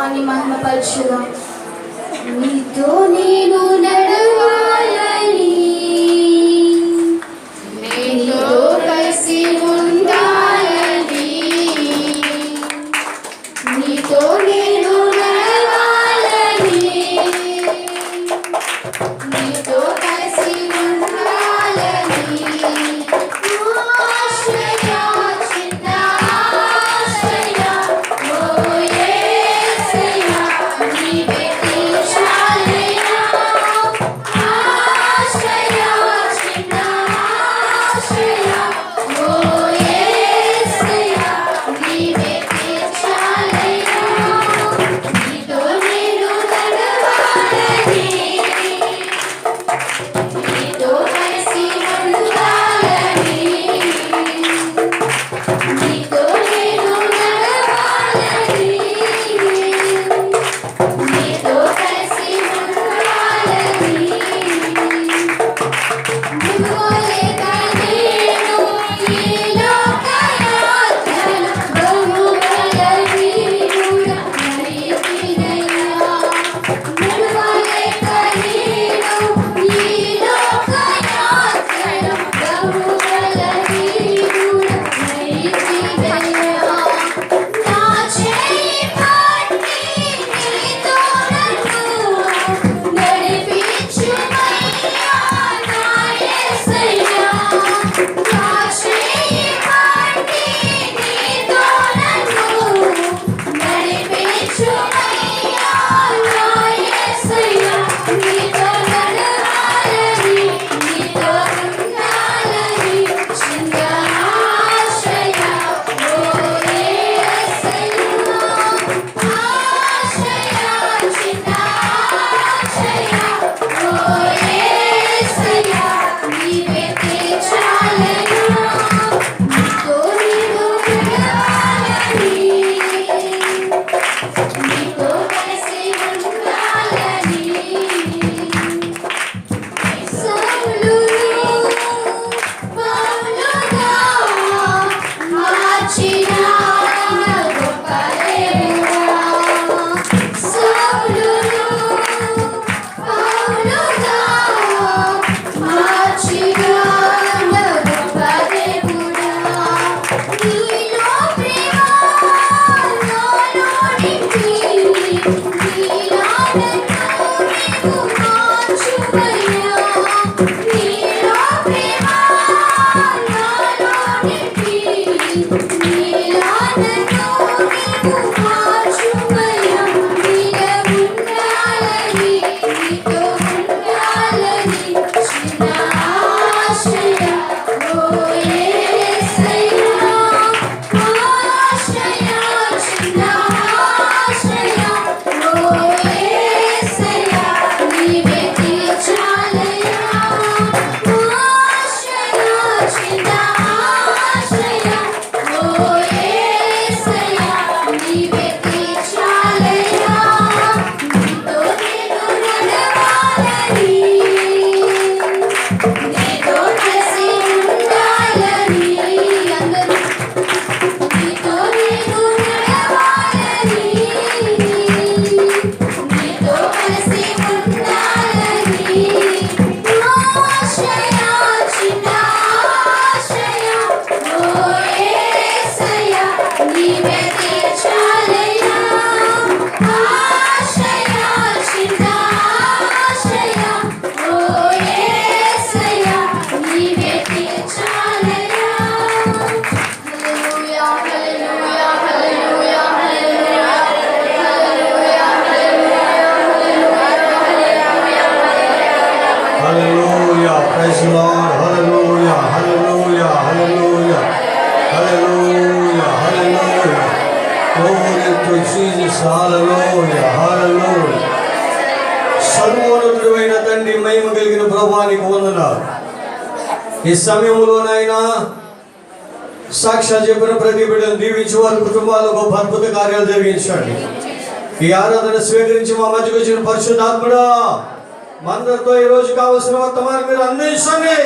నామాన్ని మహిమపరచుదాం. నీతో నేను నడవాలని, నీతో కలిసి ఉండాలని, నీతో నేను నడవాలని, నీతో కలిసి ఉండాలని. ఆశ్రయ చిన్న ఆశ్రయ ఓ యేసయ్యా నీవే తీర్చాలయ్యా. ఆశ్రయ చిన్న ఆశ్రయ ఓ యేసయ్యా నీవే తీర్చాలయ్యా. నీతో నేను నడవాలని, నీతో కలిసి ఉండాలని, నీతో నేను నడవాలని, నీతో కలిసి ఉండాలని. నువ్వు లేక నేను ఈ లోక యాత్రలో బహుబలహీనుడా నడిపినయ్యా. నువ్వు లేక నేను ఈ లోక యాత్రలో బహుబలహీనుడా నడిపినయ్యా. నా చేయి పట్టి నీతో నన్ను నడిపించుమయ్యా నా యేసయ్యా. నా చేయి పట్టి నీతో నన్ను నడిపించుమయ్యా నా యేసయ్యా. నీతో నడవాలని, నీతో ఉండాలని, చిన్న ఆశ్రయ ఓ యేసయ్యా. ఆశ్రయ చిన్న ఆశ్రయ ఓ యేసయ్యా నీవే తీర్చాలయ్యా. నీతో నేను నడవాలని, నీతో కలిసి ఉండాలని. సౌలును పౌలుగా మార్చిన గొప్ప దేవుడా. సౌలును పౌలుగా మార్చిన గొప్ప దేవుడా. నీలో ప్రేమ నాలో నింపి, నీలా నన్ను నీవు మార్చుమయ్యా. నీలో ప్రేమ నాలో నింపి, నీలా నన్ను నీవు మార్చుమయ్యా. నీలో ఉండాలని, నీతో ఉండాలని, చిన్న ఆశ్రయ ఓ యేసయ్యా. ఆశ్రయ చిన్న ఆశ్రయ ఓ యేసయ్యా నీవే తీర్చాలయ్యా. ఆశ్రయ చిన్న ఆశ్రయ ఓ యేసయ్యా నీవే తీర్చాలయ్యా. నీతో నేను నడవాలని, నీతో కలిసి ఉండాలని. అందరూ నీతో నేను నడవాలని, నీతో కలిసి ఉండాలని. ఆశ్రయ చిన్న ఆశ్రయ ఓ యేసయ్యా నీవే తీర్చాలయ్యా. ఆశ్రయ చిన్న ఆశ్రయ ఓ యేసయ్యా నీవే తీర్చాలయ్యా. హల్లెలూయా హల్లెలూయా హల్లెలూయా హల్లెలూయా హల్లెలూయా Hallelujah. Praise the Lord. Hallelujah. Hallelujah. Hallelujah. Hallelujah. Hallelujah. Glory to Jesus. Hallelujah. Hallelujah. సర్వోన్నతుడైన తండ్రి మహిమ కలిగిన ప్రభువానికి వందనాలు. ఈ సమయంలోనైనా సాక్ష్యాలు చెప్పిన ప్రతి బిడ్డను దీవించి వారి కుటుంబాల్లో గొప్ప అద్భుత కార్యాలు జరిగించండి. ఈ ఆరాధన స్వీకరించి మా మధ్యకు వచ్చిన పరిశుద్ధాత్ముడా, మా అందరితో ఈ రోజు కావలసిన వర్తమానం మీరు అందించండి.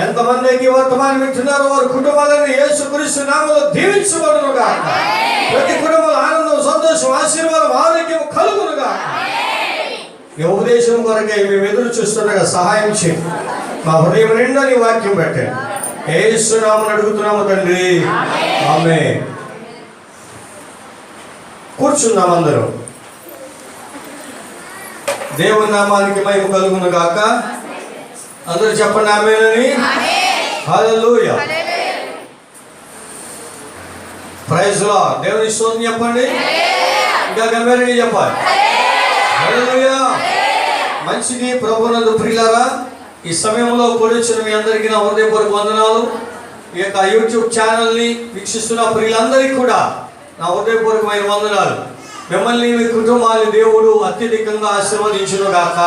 ఎంతమంది అయితే ఈ వర్తమానం వింటున్నారో వారి కుటుంబాలను యేసుక్రీస్తు నామములో దీవించబడును గాక. ప్రతి కుటుంబంలో ఆనందం, సంతోషం, ఆశీర్వాదం, ఆరోగ్యం కలుగును గాక. ఈ ఉపదేశం కొరకై మేము ఎదురు చూస్తుండగా సహాయం చేయండి. మా హృదయం నిండా నీ వాక్యం పెట్టండి. యేసు నామమున అడుగుతున్నాము తండ్రి, ఆమేన్. కూర్చుందాం అందరూ. దేవుని నామానికి మహిమ కలుగును గాక. అందరూ చెప్పండి ఆమేనని. హల్లెలూయా. Praise lord. దేవుని స్తోత్రం చెప్పండి. ఇంకా గంభీరంగా చెప్పాలి. హల్లెలూయా. మంచిది. ప్రభువునందు ప్రియులారా, ఈ సమయంలో కూర్చున్న మీ అందరికీ నా హృదయపూర్వక వందనాలు. ఈ యొక్క యూట్యూబ్ ఛానల్ని వీక్షిస్తున్న ప్రియులందరికీ కూడా నా హృదయపూర్వకమైన వందనాలు. మిమ్మల్ని మీ కుటుంబాన్ని దేవుడు అత్యధికంగా ఆశీర్వదించును గాక.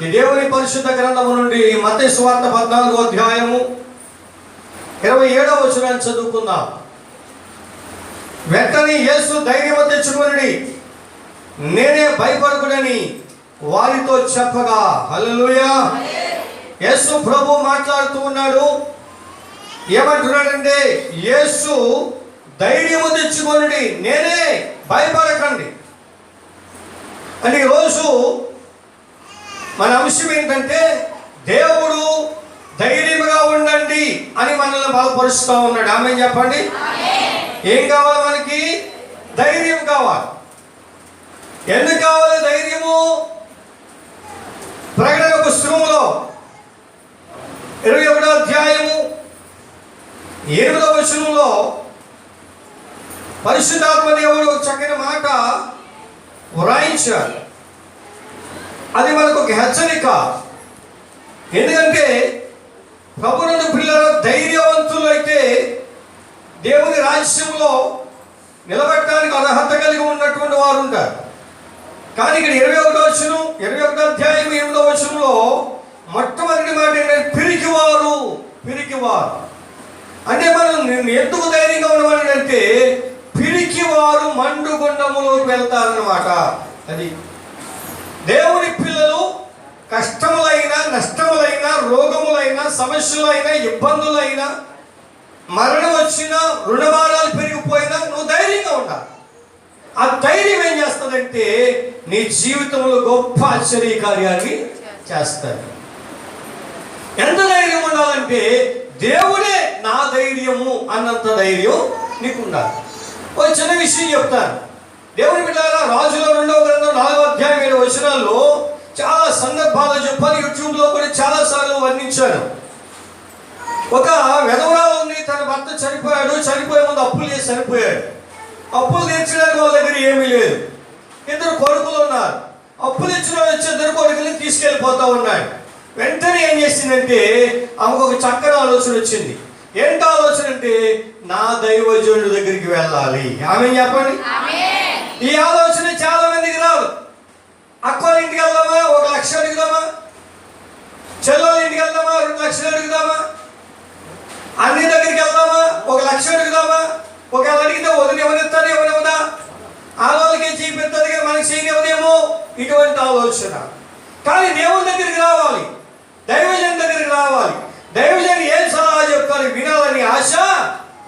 ఈ దేవుని పరిశుద్ధ గ్రంథము నుండి మత్తయి సువార్త 14వ అధ్యాయము 27వ వచనాన్ని చదువుకుందాం. వెంటనే యేసు ధైర్యము తెచ్చుకొనుడి, నేనే, భయపడకుడని వారితో చెప్పగా. హల్లెలూయా. యేసు ప్రభు మాట్లాడుతూ ఉన్నాడు. ఏమంటున్నాడంటే, యేసు ధైర్యము తెచ్చుకొనుడి, నేనే, భయపడకండి. అంటే ఈరోజు మన అంశం ఏంటంటే, దేవుడు ధైర్యముగా ఉండండి అని మనల్ని బలపరుస్తూ ఉన్నాడు. ఆమేన్ చెప్పండి. ఏం కావాలి మనకి? ధైర్యం కావాలి. ఎందుకు కావాలి ధైర్యము? ప్రకటన పుస్తకంలో 21వ అధ్యాయము 8వ వచనంలో పరిశుద్ధాత్మ దేవుడు ఒక చక్కని మాట వ్రాయించాడు. అది మనకు ఒక హెచ్చరిక. ఎందుకంటే ప్రభువునందు పిల్లలు ధైర్యవంతులు అయితే దేవుని రాజ్యంలో నిలబెట్టడానికి అర్హత కలిగి ఉన్నటువంటి వారు ఉంటారు. కానీ ఇక్కడ 21వ అధ్యాయం 8వ వచనంలో మొట్టమొదటి మాట ఏంటంటే పిరికివారు. అంటే మనం ఎందుకు ధైర్యంగా ఉండమని అంటే, పిరికివారు మండుగుండములోకి వెళ్తారన్నమాట. అది దేవుని పిల్లలు కష్టములైనా, నష్టములైనా, రోగములైనా, సమస్యలైనా, ఇబ్బందులైనా, మరణం వచ్చినా, రుణభారాలు పెరిగిపోయినా నువ్వు ధైర్యంగా ఉండాలి. ఆ ధైర్యం ఏం చేస్తుందంటే నీ జీవితంలో గొప్ప ఆశ్చర్య కార్యాన్ని చేస్తాడు. ఎంత ధైర్యం ఉండాలంటే, దేవుడే నా ధైర్యము అన్నంత ధైర్యం నీకు ఉండాలి. ఒక చిన్న విషయం చెప్తాను. దేవుని బిడ్డలారా, రాజుల 2వ గ్రంథం 4వ అధ్యాయం 7వ వచనాల్లో చాలా సందర్భాలు చెప్పాను. యూట్యూబ్లో కూడా చాలా సార్లు వర్ణించాను. ఒక విధవరాలు ఉంది. తన భర్త చనిపోయాడు. చనిపోయే ముందు అప్పులు చేసి చనిపోయాడు. అప్పులు తీర్చడానికి వాళ్ళ దగ్గర ఏమీ లేదు. 2 కొడుకులు ఉన్నారు. అప్పులు ఇచ్చిన వచ్చే 2 కొడుకుని తీసుకెళ్ళిపోతా ఉన్నాడు. వెంటనే ఏం చేసిందంటే ఆమెకు ఒక చక్కని ఆలోచన వచ్చింది. ఏంటి ఆలోచన అంటే, నా దైవజనుడి దగ్గరికి వెళ్ళాలి. ఆమేన్ చెప్పండి. ఈ ఆలోచన చాలా మందికి రాదు. అక్కల ఇంటికి వెళ్దామా, 1 లక్ష అడుగుదామా? చెల్లెల ఇంటికి వెళ్దామా, 2 లక్షలు అడుగుదామా? అన్ని దగ్గరికి వెళ్దామా, 1 లక్ష అడుగుదామా? ఒకవేళ అడిగితే వదిలి ఎవరిస్తారు, ఎవరెవదా? ఆలోచనకే చూపిస్తుంది కానీ మనకి చేయనివ్వదేమో. ఇటువంటి ఆలోచన. కానీ దేవుని దగ్గరికి రావాలి, దైవజన్ దగ్గరికి రావాలి. దైవజన్ ఏం సలహా చెప్తారు వినాలని ఆశ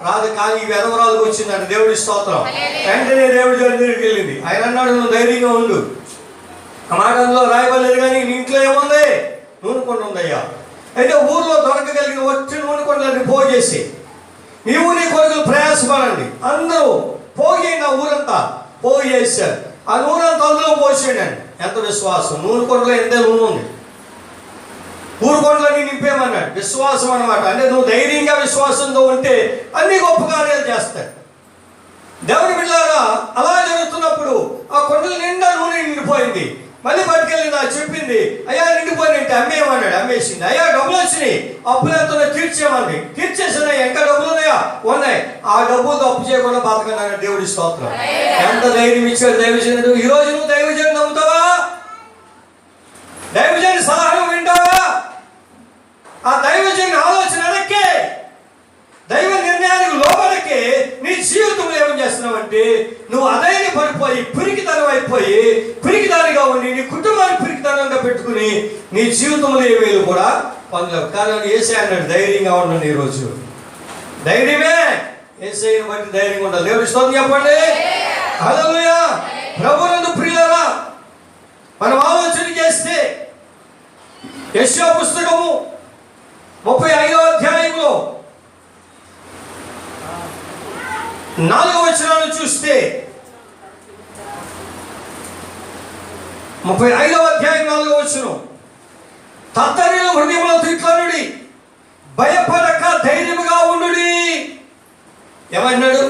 రాదు. కానీ ఈ వెధవరాలకు వచ్చిందంట. దేవుడి స్తోత్రం. వెంటనే దేవుడి దగ్గరికి వెళ్ళింది. ఆయన అన్నాడు, నువ్వు ధైర్యంగా ఉండు. ఆ మాట అందులో రాయబడలేదు. కానీ నీ ఇంట్లో ఏముంది? నూనె కొండ ఉందయ్యా. అయితే ఊర్లో దొరకగలిగిన వచ్చి నూనె కొండలని పోగేసి నీ ఊరి కొడుకులు ప్రయాసపడండి. అందరూ పోగేయండి. ఆ ఊరంతా పోగేసారు. ఆ నూనె అంతా అందులో పోసేయండి. ఎంత విశ్వాసం! నూనె కొండలో ఎంత నూనె ఉంది. ఊరు కొండలన్నీ నింపేమన్నాడు. విశ్వాసం అన్నమాట. అంటే నువ్వు ధైర్యంగా విశ్వాసంతో ఉంటే అన్ని గొప్ప కార్యాలు చేస్తాయి. దేవుని బిడ్డలారా, అలా జరుగుతున్నప్పుడు ఆ కొండల నిండా నూనె నిండిపోయింది. మళ్ళీ పట్టుకెళ్ళింది. చెప్పింది, అయ్యా నిండిపోయినట్టు అమ్మేయమన్నాడు. అమ్మేసింది. అయ్యా డబ్బులు వచ్చినాయి, అప్పులెంతో తీర్చేయమంది. తీర్చేసినాయి. ఇంకా డబ్బులు ఉన్నాయా? ఉన్నాయి. ఆ డబ్బులు అప్పు చేయకుండా బతకన్నాడు. దేవుడి స్తోత్రం. ఎంత ధైర్యం ఇచ్చాడు దైవజనుడు. ఈ రోజు నువ్వు దైవజనుడు నమ్ముతావా? దైవజనుడి సలహా వింటావా? ఆ దైవజనుడి ఆలోచన వెనక్కే, దైవ నిర్ణయానికి లోపలికే నీ జీవితంలో ఏం చేస్తున్నావంటే, నువ్వు అదైన పడిపోయి పిరికితనం అయిపోయి పిరికిదానిగా ఉండి నీ కుటుంబాన్ని పిరికితనంగా పెట్టుకుని నీ జీవితంలో ఏ వేలు కూడా పొందలేవు. కానీ యేసయ్య అన్నాడు ధైర్యంగా ఉండండి. ఈరోజు ధైర్యమే, యేసయ్యను బట్టి ధైర్యంగా ఉండాలి. దేవుడి స్తోత్రం చెప్పండి. హల్లెలూయా. ప్రభువునందు ప్రియులారా, మనం ఆలోచన చేస్తే యెషయా పుస్తకము 35వ అధ్యాయంలో 4వ వచనాన్ని చూస్తే, 35వ అధ్యాయం 4వ వచనం, తత్తరిల్లు హృదయములతో ఇట్లనుడి, భయపడక ధైర్యముగా ఉండుడి. ఏమన్నాడు?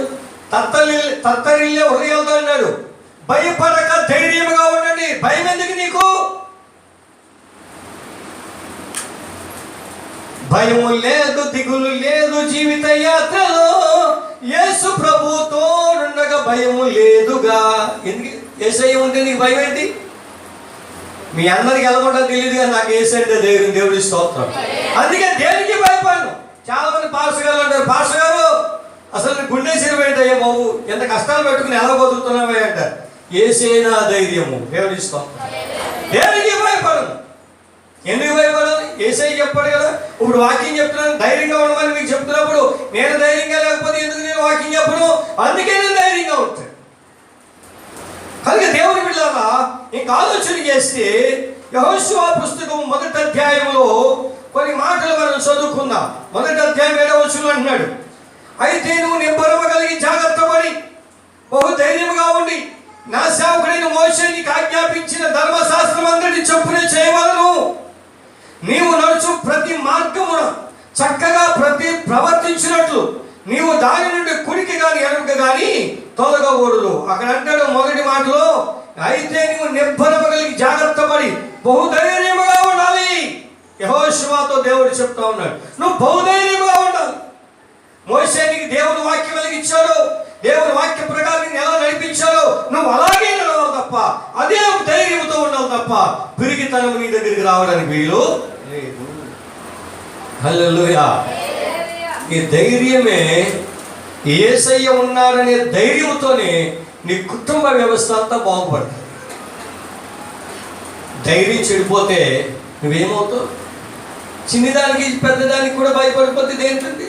తత్తరిల్లే హృదయాలతో అన్నాడు, భయపడక ధైర్యముగా ఉండండి. భయం ఎందుకు నీకు? భయము లేదు, దిగులు లేదు జీవిత యాత్రలో, యేసు ప్రభుతో ఉండగా భయము లేదుగా. ఎందుకు? యేసయ్య ఉంటే నీకు భయం ఏంటి? మీ అందరికి వెళ్ళకుండా తెలియదు కానీ నాకు యేసంటే ధైర్యం. దేవుడి స్తోత్రం. అందుకే దేనికి భయపడను. చాలా మంది పాస్టర్ గారు అంటారు, పాస్టర్ గారు అసలు గుండె సిరిపోయిందయ్యా బాబు, ఎంత కష్టాలు పెట్టుకుని ఎలా బతుకుతున్నావే అంటారు. యేసేనా ధైర్యము. దేవుడి స్తోత్రం. దేనికి భయపడను. ఎందుకు భయపడాలి? యేసయ్య చెప్పాడు కదా. ఇప్పుడు వాక్యం చెప్తున్నాను, ధైర్యంగా ఉండమని మీకు చెప్తున్నప్పుడు నేను ధైర్యంగా లేకపోతే ఎందుకు నేను వాక్యం చెప్పను? అందుకే నేను ధైర్యంగా ఉంటాను. కనుక దేవుని బిడ్డలారా, ఇంకా ఆలోచన చేస్తే యెహోషువ పుస్తకం 1వ అధ్యాయంలో కొన్ని మాటలు మనం చదువుకుందాం. 1వ అధ్యాయం 7వ వచనం అంటున్నాడు, అయితే నువ్వు నిబ్బరము కలిగి జాగ్రత్త పడి బహు ధైర్యముగా ఉండి నా సేవకుడైన మోషే నీకు ఆజ్ఞాపించిన ధర్మశాస్త్రం అందరినీ చొప్పునే చేయవలను. నీవు నడుచు ప్రతి మార్గమున చక్కగా ప్రవర్తించినట్లు నీవు దాని నుండి కుడికి కానీ ఎడమకి కానీ తొలగకూడదు. అక్కడ అంటాడు మొదటి మాటలో, అయితే నువ్వు నిబ్బరము కలిగి జాగ్రత్త పడి బహుధైర్యముగా ఉండాలి. యెహోషువతో దేవుడు చెప్తా ఉన్నాడు, నువ్వు బహుధైర్యముగా ఉండాలి. మోషే నీకు దేవుడు వాక్యం వెలిగించాడు, దేవుని వాక్య ప్రకారం నేను ఎలా నడిపించాడో నువ్వు అలాగే నడవాలి తప్ప, అదే ధైర్యంతో ఉండాలి తప్ప పిరిగితనం నీ దగ్గరికి రావడానికి వీలు లేదు. హల్లెలూయా. ఈ ధైర్యమే, యేసయ్య ఉన్నాడనే ధైర్యంతోనే నీ కుటుంబ వ్యవస్థ అంతా బాగుపడుతుంది. ధైర్యం చెడిపోతే నువ్వేమవుతావు? చిన్నదానికి పెద్దదానికి కూడా భయపడిపోతే దేంటండి?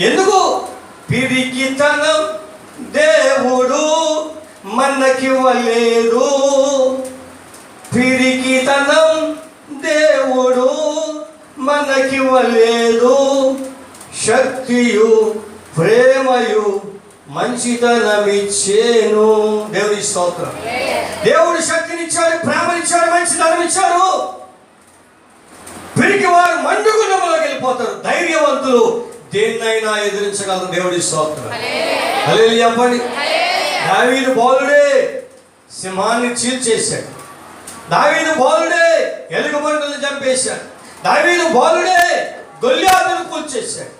ఎందుకు? పిరికితనం దేవుడు మనకివ్వలేదు. పిరికితనం దేవుడు మనకివ్వలేదు. శక్తియు ప్రేమయు మంచితనమిచ్చేను. దేవుని స్తోత్రం. దేవుడు శక్తినిచ్చాడు, ప్రేమనిచ్చాడు, మంచితనం ఇచ్చాడు. పిరికి వారు మండుగుణములోకి వెళ్ళిపోతారు. ధైర్యవంతులు దేన్నైనా ఎదిరించగలరు. దేవుడి స్తోత్రం. హల్లెలూయా చెప్పండి. దావీదు బాలుడే సింహాన్ని చీల్చేశాడు. దావీదు బాలుడే ఎలుగుబంటులను చంపేశాడు. దావీదు బాలుడే గొల్యాతును కూల్చేశాడు.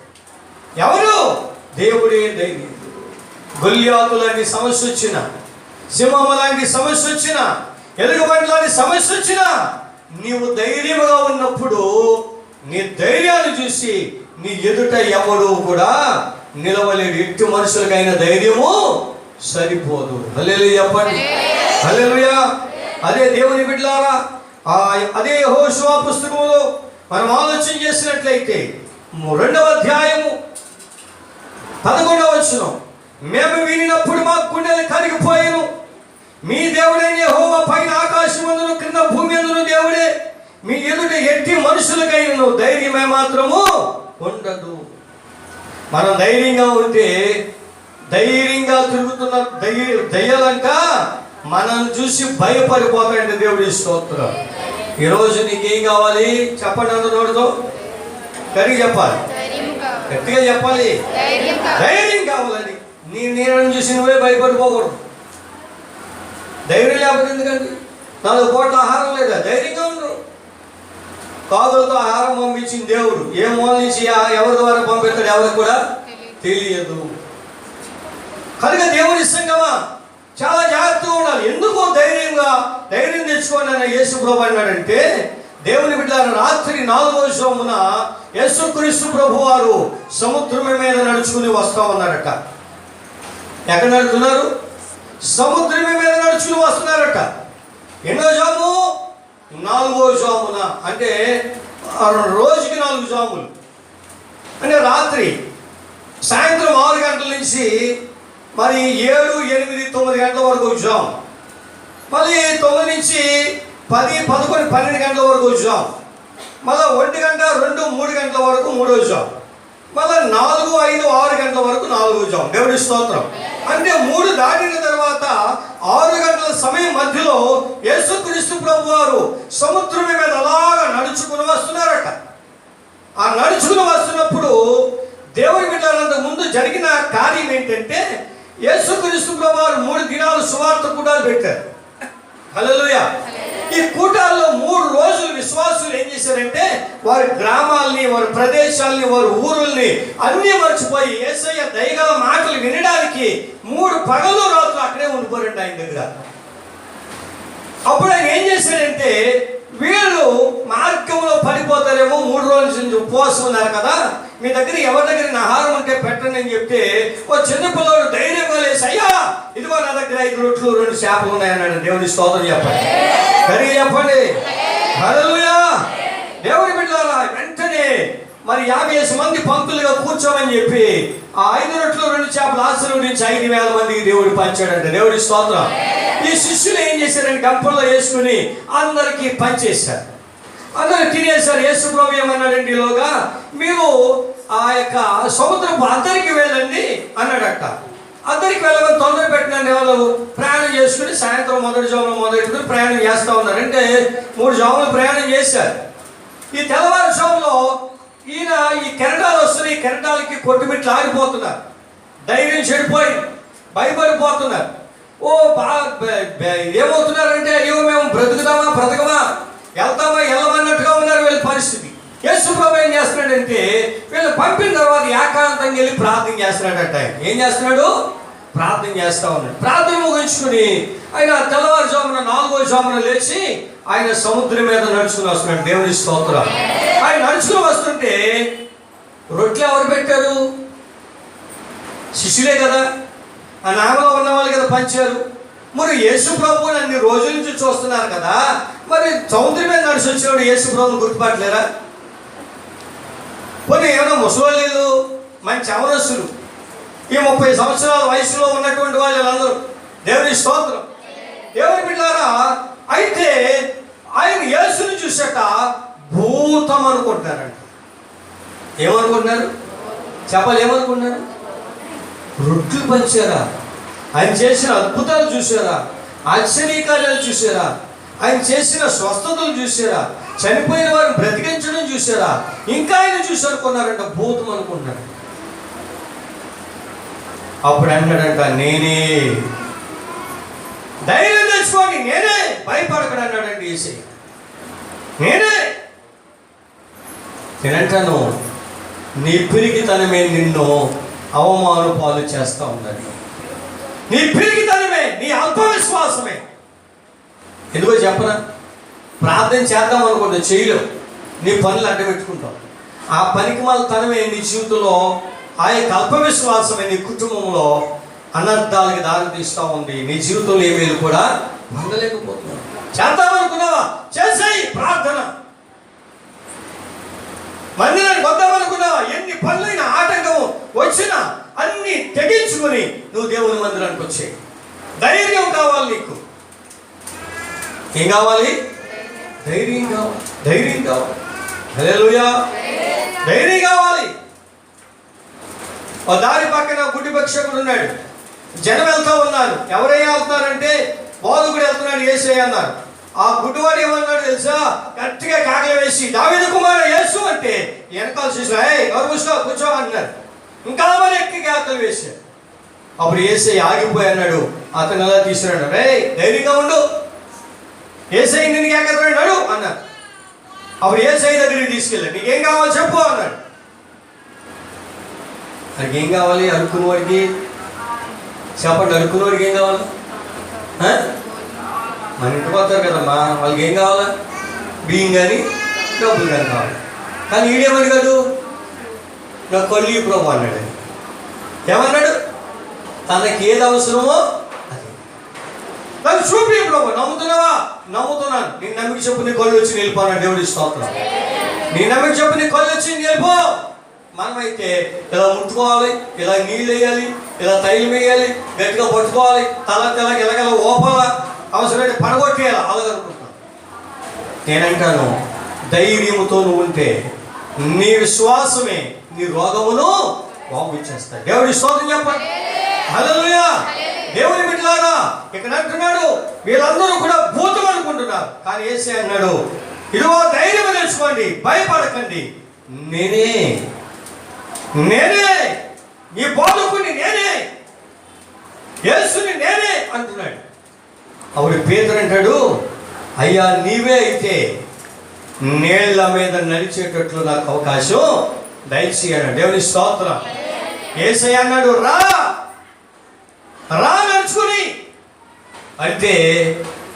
ఎవరు? దేవుడే ధైర్యం. గొల్యాతు లాంటి సమస్య వచ్చిన, సింహం లాంటి సమస్య వచ్చిన, ఎలుగుబంటి లాంటి సమస్య వచ్చిన, నీవు ధైర్యముగా ఉన్నప్పుడు నీ ధైర్యాన్ని చూసి నీ ఎదుట ఎవడు కూడా నిలవలేడు. ఎట్టి మనుషులకైన ధైర్యము సరిపోదు. హల్లెలూయా చెప్పండి. హల్లెలూయా. అదే దేవుని బిడ్డలారా, అదే యెహోషువ పుస్తకంలో మనం ఆలోచన చేసినట్లయితే 2వ అధ్యాయము 11వ వచనం, మేము వినినప్పుడు మా గుండెలు కరిగిపోయాను. మీ దేవుడైన యెహోవా పైన ఆకాశమందును క్రింద భూమి అందును దేవుడే. మీ ఎదుట ఎట్టి మనుషులకైన ధైర్యమే మాత్రము ఉండదు. మనం ధైర్యంగా ఉంటే, ధైర్యంగా తిరుగుతున్న దయ్యాలంట మనం చూసి భయపడిపోతాయండి. దేవుడి స్తోత్రం. ఈరోజు నీకేం కావాలి చెప్పండి. అందరూ కరిగి చెప్పాలి, గట్టిగా చెప్పాలి. ధైర్యం కావాలని. నేను చూసి నువ్వే భయపడిపోకూడదు. ధైర్యం లేకపోతే ఎందుకండి? 4 పూట్ల ఆహారం లేదా? ధైర్యంగా ఉండరు. కాదులతో ఆహారం పంపించిన దేవుడు ఏ మూల నుంచి ఎవరి ద్వారా పంపిస్తాడు ఎవరికి కూడా తెలియదు. కనుక దేవుని సంగమా చాలా జాగ్రత్తగా ఉండాలి. ఎందుకో ధైర్యం తెచ్చుకోండి అని యేసు ప్రభు అన్నాడంటే, దేవుని బిడ్డల రాత్రి 4వ సోమున యేసుక్రీస్తు ప్రభు వారు సముద్రం మీద నడుచుకుని వస్తా ఉన్నారట. ఎక్కడ నడుచున్నారు? సముద్రం మీద నడుచుకుని వస్తున్నారట. ఎన్నో జాము? 4వ జామున అంటే రోజుకి 4 జాములు అంటే రాత్రి సాయంత్రం 6 గంటల నుంచి మరి 7, 8, 9 గంటల వరకు జాము, మళ్ళీ 9 నుంచి 10, 11, 12 గంటల వరకు జాము, మళ్ళీ 1 గంట, 2, 3 గంటల వరకు 3వ జాము, మళ్ళీ 4, 5, 6 గంటల వరకు 4వ జాము. దేవుడి స్తోత్రం. అంటే 3 దాటిన తర్వాత 6 గంటల సమయం మధ్యలో యేసుక్రీస్తు ప్రభు వారు సముద్రం మీద అలాగా నడుచుకుని వస్తున్నారట. ఆ నడుచుకుని వస్తున్నప్పుడు దేవుని బిడ్డలంత ముందు జరిగిన కార్యం ఏంటంటే యేసుక్రీస్తు ప్రభు వారు 3 దినాలు సువార్త కూటాలు పెట్టారు. హల్లెలూయా. ఈ కూటాల్లో 3 రోజులు విశ్వాసులు ఏం చేశారంటే వారి గ్రామాల్ని, వారి ప్రదేశాల్ని, వారి ఊరుల్ని అన్నీ మర్చిపోయి యేసయ్య దయగల మాటలు వినడానికి 3 పగలు రాత్రులు అక్కడే ఉండిపోరండి ఆయన దగ్గర. అప్పుడు ఆయన ఏం చేశాడంటే వీళ్ళు మార్గంలో పడిపోతారేమో, 3 రోజుల నుంచి ఉపవాసం ఉన్నారు కదా, మీ దగ్గర ఎవరి దగ్గర ఆహారం ఉంటే పెట్టండి అని చెప్తే ఓ చిన్న పిల్లడు ధైర్యంగా లేసి, అయ్యా ఇదిగో నా దగ్గర 5 రొట్లు 2 చేపలు ఉన్నాయన్నాడు. దేవుని స్తోత్రం చెప్పండి, కరిగి చెప్పండి. హల్లెలూయా. దేవుని బిడ్డలారా వెంటనే మరి 50 మంది పంక్తులుగా కూర్చోమని చెప్పి ఆ 5 రొట్లు 2 చేపలు ఆశీర్వదించి 5,000 మందికి దేవుడు పంచాడంటే. దేవుడి స్తోత్రం. ఈ శిష్యులు ఏం చేశారంటే గంపల్లో వేసుకుని అందరికీ పంచేశారు. అందరూ తినేశారు. యేసు ప్రభు ఏమన్నాడంటే ఈలోగా మీరు ఆ యొక్క సముద్రపు అద్దరికి వెళ్ళండి అన్నాడట. అద్దరికి వెళ్ళమని తొందర పెట్టినండి. వాళ్ళు ప్రయాణం చేసుకుని సాయంత్రం మొదటి జాములో మొదలెట్టుకుని ప్రయాణం చేస్తూ ఉన్నారు. అంటే 3 జాములు ప్రయాణం చేశారు. ఈ తెల్లవారుజాములో ఈయన ఈ కెరటాలు వస్తున్నాయి, ఈ కెరటాలకి కొట్టుమిట్లు ఆగిపోతున్నారు. ధైర్యం చెడిపోయి భయపడిపోతున్నారు. ఏమవుతున్నారంటే అయ్యో మేము బ్రతకమా వెళ్ళమన్నట్టుగా ఉన్నారు వీళ్ళ పరిస్థితి. యేసు ప్రభు ఏం చేస్తున్నాడంటే వీళ్ళు పంపిన తర్వాత ఏకాంతంగా వెళ్ళి ప్రార్థన చేస్తున్నాడట. ఏం చేస్తున్నాడు? ప్రార్థన చేస్తా ఉన్నాడు. ప్రార్థన ముగించుకుని ఆయన తెల్లవారుజామున 4వ జామున లేచి ఆయన సముద్రం మీద నడుచుకుని వస్తున్నాడు. దేవుని స్తోత్రం. ఆయన నడుచుకుని వస్తుంటే రొట్టెలు ఎవరు పెట్టారు? శిష్యులే కదా, ఆ నామలో ఉన్న వాళ్ళు కదా పంచారు. మరి యేసు ప్రభువుని అన్ని రోజుల నుంచి చూస్తున్నారు కదా, మరి సముద్రం మీద నడిచి వచ్చినప్పుడు యేసు ప్రభువుని గుర్తుపట్టలేరా? కొన్ని ఏమైనా ముసలోళ్ళు, మంచి అవరస్తులు, ఈ 30 సంవత్సరాల వయసులో ఉన్నటువంటి వాళ్ళందరూ దేవుని స్తోత్రం. దేవుని బిడ్డలారా, అయితే ఆయన యేసుని చూసాక భూతం అనుకుంటున్నారంట. ఏమనుకుంటున్నారు? చెప్పాలి, ఏమనుకుంటున్నారు? రొట్టెలు పంచారా? ఆయన చేసిన అద్భుతాలు చూసారా? ఆశ్చర్యకార్యాలు చూసారా? ఆయన చేసిన స్వస్థతలు చూసారా? చనిపోయిన వారిని బ్రతికించడం చూసారా? ఇంకా ఆయన చూసి అనుకున్నారంట భూతం అనుకుంటున్నాడు. అప్పుడు అన్నాడంట, నేనే, ధైర్యం తెచ్చుకోండి, నేనే, భయపడకడు అన్నాడండి యేసయ్య. నేనే. నేనంటాను నీ పిరికితనమే నిన్ను అవమాన పాలు చేస్తా ఉన్నది. నీ పిరికితనమే, నీ అల్పవిశ్వాసమే. ఎందుకో చెప్పనా? ప్రార్థన చేద్దాం అనుకుంటా, చేయలేవు, నీ పనులు అడ్డ పెట్టుకుంటావు. ఆ పనికి మళ్ళీ తనమే నీ జీవితంలో, ఆ యొక్క అల్పవిశ్వాసమే నీ కుటుంబంలో అనర్థాలకి దారి తీస్తూ ఉంది. నీ జీవితంలో ఏమేది కూడా పొందలేకపోతున్నావు. చేద్దామనుకున్నావా? చేసేయి ప్రార్థన. మందిరానికి వద్దామనుకున్నావా? ఎన్ని పనులైన ఆటంకం వచ్చినా అన్ని తెగించుకొని నువ్వు దేవుని మందిరానికి వచ్చేయి. ధైర్యం కావాలి నీకు. ఏం కావాలి? ధైర్యం కావాలి. ధైర్యం కావాలి. హల్లెలూయా. ధైర్యం కావాలి. ఓ దారి పక్కన గుడ్డి భిక్షకుడు ఉన్నాడు. జనం వెళ్తూ ఉన్నారు. ఎవరైనా వెళ్తున్నారంటే బోధకుడు వెళ్తున్నాడు, యేసయ్య అన్నారు. ఆ గుడ్డివాడు ఏమన్నాడు తెలుసా? గట్టిగా కేకలు వేసి, దావీదు కుమారుడు యేసు అంటే వెనకాల చూసి, ఎవరు కూర్చో అంటున్నారు. ఇంకా మరి ఎక్కి కేకలు వేశారు. అప్పుడు యేసయ్య ఆగిపోయి అన్నాడు, అతను ఎలా తీసుకున్నాడు, రే ధైర్యంగా ఉండు, యేసయ్య నిన్ను కేకతున్నాడు అన్నారు. అప్పుడు యేసయ్య దగ్గరికి తీసుకెళ్ళాడు. నీకేం కావాలి చెప్పు అన్నాడు. నాకు ఏం కావాలి? అరుక్కున్న వాడికి చెప్పండి, అరుక్కున్న వాడికి ఏం కావాలి? మన ఇంటికి పోతారు కదమ్మా, వాళ్ళకి ఏం కావాలా? బియ్యం కానీ డబ్బులు కానీ కావాలి. కానీ ఈడేమని కాదు, నాకు కొల్లి ప్రభు అన్నాడు. ఏమన్నాడు? తనకి ఏది అవసరమో అది. నాకు చూపి ప్రభు. నమ్ముతున్నావా? నమ్ముతున్నాను. నేను నమ్మికి చెప్పు నీ కళ్ళు వచ్చి నిలిపోనా. దేవుడి స్తోత్రం. నీ నమ్మికి చెప్పు నీ కళ్ళు వచ్చి నిలిపో. మనమైతే ఇలా ముట్టుకోవాలి, ఇలా నీళ్ళు వేయాలి, ఇలా తైలం వేయాలి, గట్టిగా పట్టుకోవాలి, తల ఇలాగ ఓపాల, అవసరమైతే పడగొట్టేయాలి, అలాగనుకుంటాను. నేనంటాను ధైర్యముతో నువ్వు ఉంటే నీ విశ్వాసమే నీ రోగమును పంపించేస్తాడు. దేవుడి స్తోత్రం చెప్పండి. హల్లెలూయా. దేవుని బిడ్డలారా, ఇక్కడ అంటున్నాడు వీళ్ళందరూ కూడా భూతం అనుకుంటున్నారు, కానీ యేసయ్య అన్నాడు ఇదిగో ధైర్యం తెచ్చుకోండి, భయపడకండి, నేనే ఈ బోధకుని నేనే, యేసుని నేనే అంటున్నాడు. అప్పుడు పేతురు అంటాడు అయ్యా నీవే అయితే నీళ్ల మీద నడిచేటట్లు నాకు అవకాశం దయచేయను. దేవుని స్తోత్రం. యేసయ్య అన్నాడు రా నడుచుకుని అంటే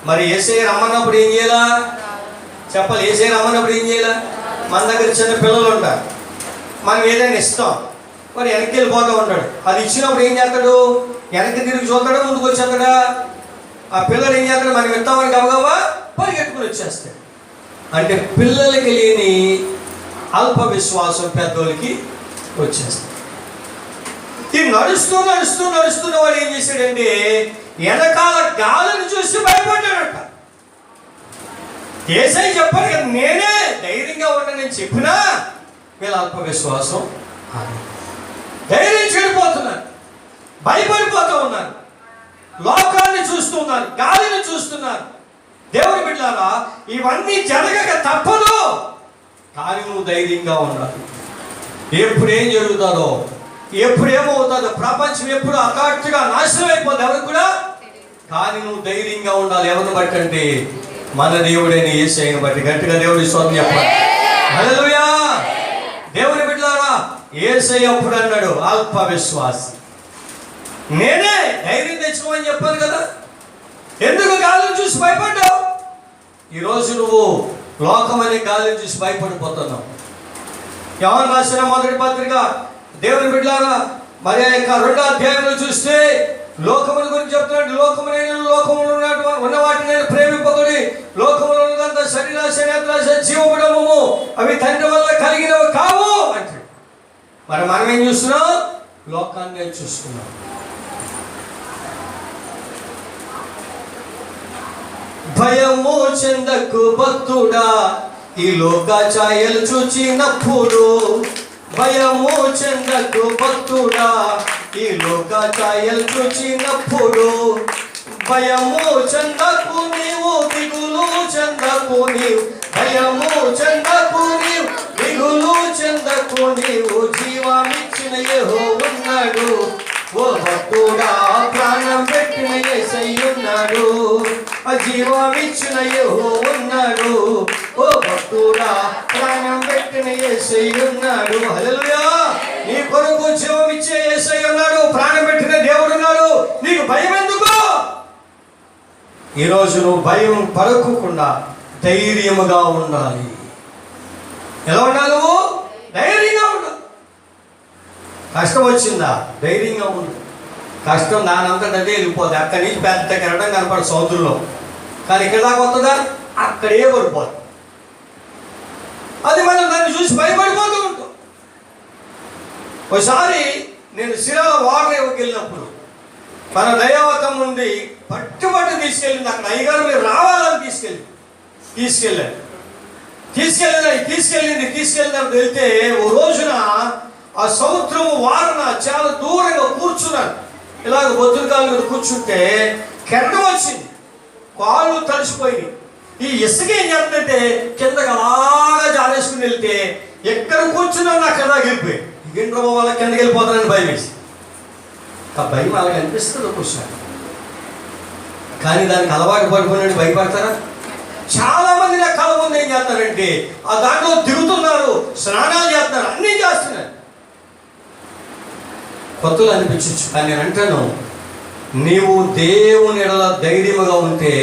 మరి యేసయ్య రమ్మన్నప్పుడు ఏం చేయాలా చెప్పాలి. యేసయ్య రమ్మన్నప్పుడు ఏం చేయాలా? మన దగ్గర చిన్న పిల్లలు ఉంటారు, మనం ఏదైనా ఇస్తాం, మరి వెనక్కి వెళ్ళిపోతూ ఉంటాడు. అది ఇచ్చినప్పుడు ఏం చేస్తాడు? వెనక్కి తిరిగి చూస్తాడా, ముందుకు వచ్చేస్తాడా? ఆ పిల్లలు ఏం చేస్తాడు? మనం ఇస్తామని గబగబా పరిగెట్టుకుని వచ్చేస్తాడు. అంటే పిల్లలకి లేని అల్ప విశ్వాసం పెద్దోళ్ళకి వచ్చేస్తాడు. ఈ నడుస్తున్న వాడు ఏం చేశాడంటే వెనకాల గాలిని చూసి భయపడ్డాడట. యేసయ్య చెప్పాడు కదా నేనే, ధైర్యంగా ఉండని చెప్పినా వీళ్ళ అల్ప విశ్వాసం ధైర్యం చెడిపోతున్నారు, భయపడిపోతూ ఉన్నారు, లోకాన్ని చూస్తున్నారు, గాలిని చూస్తున్నారు. దేవుని బిడ్డలారా, ఇవన్నీ జరగక తప్పదు, కానీ నువ్వు ధైర్యంగా ఉండాలి. ఎప్పుడు ఏం జరుగుతుందో, ఎప్పుడు ఏమవుతుందో, ప్రపంచం ఎప్పుడు అకాట్టుగా నాశనం అయిపోతుంది ఎవరికి కూడా, కానీ నువ్వు ధైర్యంగా ఉండాలి. ఎవరిని బట్టి అంటే మన దేవుడైన యేసయ్యను బట్టి. గట్టిగా దేవుడి స్తోత్రం చెప్పాలి. హల్లెలూయా. దేవుని బిడ్డలారా, యేసయ్య అప్పుడు అన్నాడు అల్ప విశ్వాసి, నేనే ధైర్యం తెచ్చుకోమని చెప్పాను కదా, ఎందుకు గాలిని చూసి భయపడ్డావు? ఈరోజు నువ్వు లోకం అనే గాలిని చూసి భయపడిపోతున్నావు. యోహాను రాసిన మొదటి పత్రిక దేవుని బిడ్డలారా మరి ఆ యొక్క 2వ అధ్యాయంలో చూస్తే లోకముల గురించి చెప్తున్నాడు. లోకములో ఉన్న వాటిని నేను ప్రేమింపకుడి, లోకములో ఉన్నదంతా శరీరాశ, నేత్రాశ, జీవముడము, అవి తండ్రి వల్ల కలిగినవి కావు అంటాడు. మరి మనం ఏం చూస్తున్నాం? లోకాన్ని చూస్తున్నాం. భయము చెందకు భక్తుడా, ఈ లోక ఛాయలు చూచినప్పుడు, భయము చెందకు భక్తుడా, ఈ లోక ఛాయలు చూచినప్పుడు, భయము చెందకు నీవు, దిగులు చెందకు నీవు, భయము చెందకు నీవు, దిగులు చెందకు నీవు, జీవమిచ్చిన యెహోవా ఉన్నాడు, ఓ భక్తుడా ప్రాణం పెట్టిన యేసయ్య ఉన్నాడు, జీవమిచ్చిన యెహోవా ఉన్నాడు, ఓ భక్తుడా ప్రాణం పెట్టిన యేసయ్య ఉన్నాడు. హల్లెలూయా. నీ కొరకు జీవమిచ్చే యేసయ్య ఉన్నాడు, ప్రాణం పెట్టిన దేవుడు ఉన్నాడు, నీకు భయం ఎందుకు? ఈరోజు నువ్వు భయం పడకుండా ధైర్యముగా ఉండాలి. ఎలా ఉండాలి? నువ్వు ధైర్యంగా ఉండాలి. కష్టం వచ్చిందా? ధైర్యంగా ఉండు. కష్టం దానంతటా అదే వెళ్ళిపోతుంది. అక్కడి నుంచి పెద్ద కెరటం కనపడదు సముద్రంలో, కానీ ఇక్కడ దాకా వస్తుందా? అక్కడే పడిపోతుంది. అది మనం దాన్ని చూసి భయపడిపోతూ ఉంటాం. ఒకసారి నేను సిరాల వాటర్ ఇవ్వకి వెళ్ళినప్పుడు మన దైవతం నుండి పట్టుబట్టి తీసుకెళ్ళింది. అక్కడ అయ్యగారు మీరు రావాలని తీసుకెళ్ళినప్పుడు వెళ్తే ఓ రోజున ఆ సముద్రము వారన చాలా దూరంగా కూర్చున్నాను. ఇలాగ బొద్దుల కాళ్ళ మీద కూర్చుంటే కెరటం వచ్చింది, కాళ్ళు తడిసిపోయి. ఈ ఇసుక ఏం చేస్తుందంటే కిందకి అలాగా జారేసుకుని వెళ్తే ఎక్కడ కూర్చున్నా నాకు కింద వెళ్ళిపోయి ఇంట్లో వాళ్ళ కిందకి వెళ్ళిపోతానని భయం వేసి. ఆ భయం అలాగ అనిపిస్తుంది ఒక్కోసారి, కానీ దానికి అలవాటు పడిపోయినట్టు భయపడతారా? చాలా మంది నా కళ్ళ ముందు ఏం చేస్తారంటే ఆ దాంట్లో దిగుతున్నారు, స్నానాలు చేస్తున్నారు, అన్నీ చేస్తున్నారు. కొత్తలు అనిపించవచ్చు, కానీ నేను అంటాను నీవు దేవుని ఎడల ధైర్యముగా ఉంటే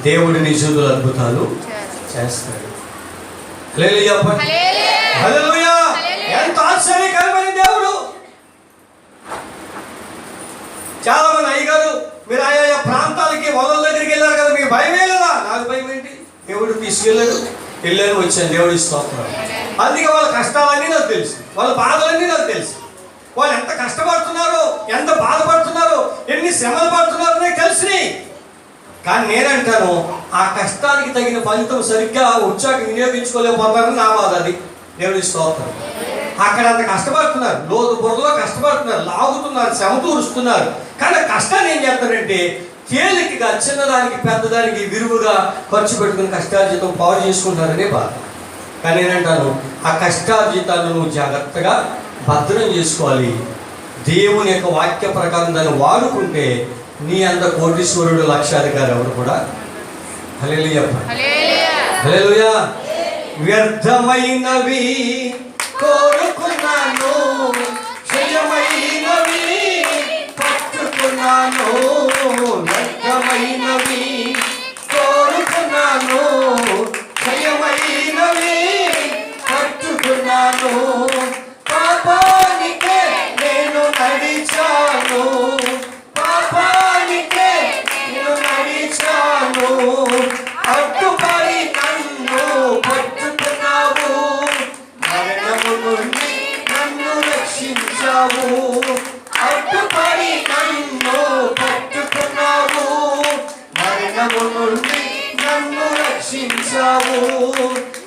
దేవుడి నీ జీవితంలో అద్భుతాలు చేస్తాడు. హల్లెలూయా చెప్పండి. హల్లెలూయా. ఎంత ఆశ్చర్యకరమైన దేవుడు. చాలా మంది అయ్యగారు మీరు ఆయా ప్రాంతాలకి వదల నీకు భయం లేదా? నాకు భయం ఏంటి? దేవుడు తీసుకెళ్ళాడు, వెళ్ళాను, వచ్చాను, దేవుడు స్తోత్రం. అందుకే వాళ్ళ కష్టాలన్నీ నాకు తెలుసు, వాళ్ళ బాధలన్నీ నాకు తెలుసు. వాళ్ళు ఎంత కష్టపడుతున్నారో, ఎంత బాధపడుతున్నారో, ఎన్ని శ్రమలు పడుతున్నారో నాకు తెలిసినాయి. కానీ నేనంటాను, ఆ కష్టానికి తగిన ఫలితం సరిగ్గా వచ్చాక వినియోగించుకోలేకపోతారని నా బాధ. అది దేవుడి స్తోత్రం. అక్కడ అంత కష్టపడుతున్నారు, లోతు బురదలో కష్టపడుతున్నారు, లాగుతున్నారు, శ్రమ తూరుస్తున్నారు. కానీ కష్టాన్ని ఏం చేస్తారంటే తేలికగా చిన్నదానికి పెద్దదానికి విరువుగా ఖర్చు పెట్టుకుని కష్టార్జితం పాడు చేసుకుంటారనే బాధ. కానీ నేనంటాను, ఆ కష్టార్జితాన్ని నువ్వు జాగ్రత్తగా భద్రం చేసుకోవాలి. దేవుని యొక్క వాక్య ప్రకారం దాన్ని వాడుకుంటే నీ అంత కోటీశ్వరుడు, లక్షాధికారి ఎవరు కూడా. హల్లెలూయా, హల్లెలూయా. వ్యర్థమైనవి కోరుకున్నాను, క్షయమైనవి పట్టుకున్నాను. వ్యర్థమైనవి కోరుకున్నాను, క్షయమైనవి పట్టుకున్నాను. పాపానికే నేను నడిచాను, పాపానికే నేను నడిచాను. అడ్డుపడి నన్ను పట్టుకున్నావు, మరణము నుండి నన్ను రక్షించావు. అడ్డుపడి నన్ను పట్టుకున్నావు, మరణము నుండి నన్ను రక్షించావు.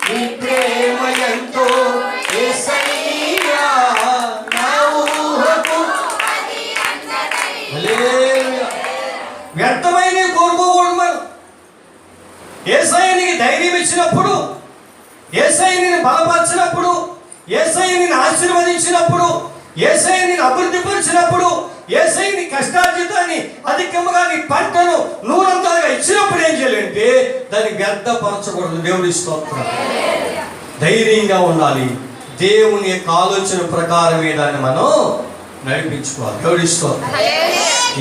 నీ ప్రేమ ఎంతో యేసయ్యా, నా ఊహకు. హల్లెలూయా. వ్యర్థమైన కోరుకోకూడదు మనం. యేసయ్యని ధైర్యం ఇచ్చినప్పుడు, యేసయ్యని బలపరిచినప్పుడు, యేసయ్యని ఆశీర్వదించినప్పుడు, యేసయ్యని అభివృద్ధి పరిచినప్పుడు, యేసయ్యని కష్టార్జితాన్ని అధికంగా నీ పంటను నూరంతలుగా ఇచ్చినప్పుడు ఏం చేయాలంటే దాన్ని వ్యర్థపరచకూడదు. దేవుడి స్తోత్రం. ధైర్యంగా ఉండాలి. దేవుని యొక్క ఆలోచన ప్రకారమే దాన్ని మనం నడిపించుకోవాలి. దేవుడి స్తోత్రం.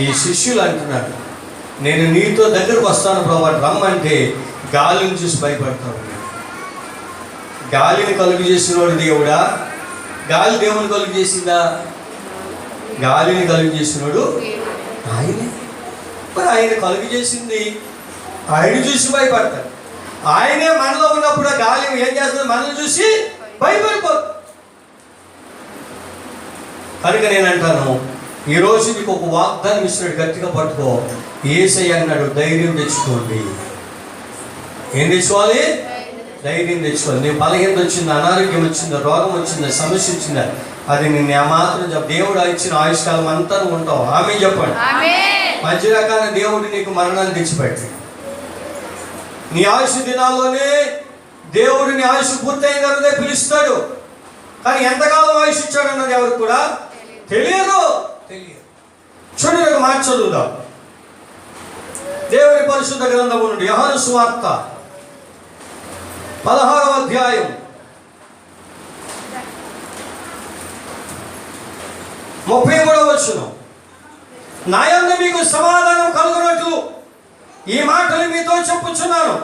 ఈ శిష్యులు అంటున్నారు, నేను నీతో దగ్గరకు వస్తాను ప్రభు, రమ్మంటే గాలిని చూసి భయపడతాడు. గాలిని కలుగు చేసినోడు దేవుడా? గాలి దేవుని కలుగు చేసిందా? గాలిని కలుగు చేసినోడు ఆయనే. మరి ఆయన కలుగు చేసింది, ఆయన చూసి భయపడతాడు. ఆయనే మనలో ఉన్నప్పుడు ఆ గాలి ఏం చేస్తుంది? మనల్ని చూసి భయపడిపోదు. కనుక నేనంటాను, ఈరోజు నీకు ఒక వాగ్దానం ఇచ్చినట్టు గట్టిగా పట్టుకో. యేసయ్య అన్నాడు, ధైర్యం తెచ్చుకోండి. ఏం తెచ్చుకోవాలి? ధైర్యం తెచ్చుకోవాలి. నీ బలహీనత వచ్చిందా, అనారోగ్యం వచ్చిందా, రోగం వచ్చిందా, సమస్య వచ్చిందా, అది నేను మాత్రం చెప్పు. దేవుడు ఇచ్చిన ఆయుష్కాలం అంతా నువ్వు ఉంటావు. ఆమె చెప్పండి. మధ్య రకాల దేవుడు నీకు మరణాన్ని తెచ్చిపెట్టి నీ ఆయుష్ దినాల్లోనే దేవుడు నీ ఆయుష్ పూర్తయిన తర్వాతే పిలుస్తాడు. కానీ ఎంతకాలం ఆయుష్ ఇచ్చాడు అన్నది ఎవరికి కూడా తెలియదు. చూడండి, ఒక మాట చదువుదాం. దేవుని పరిశుద్ధ గ్రంథము నుండి యోహాను సువార్త 16వ అధ్యాయం 33వ వచనం. నా యందు మీకు సమాధానం కలుగునట్లు ఈ మాటలు మీతో చెప్పుచున్నాను.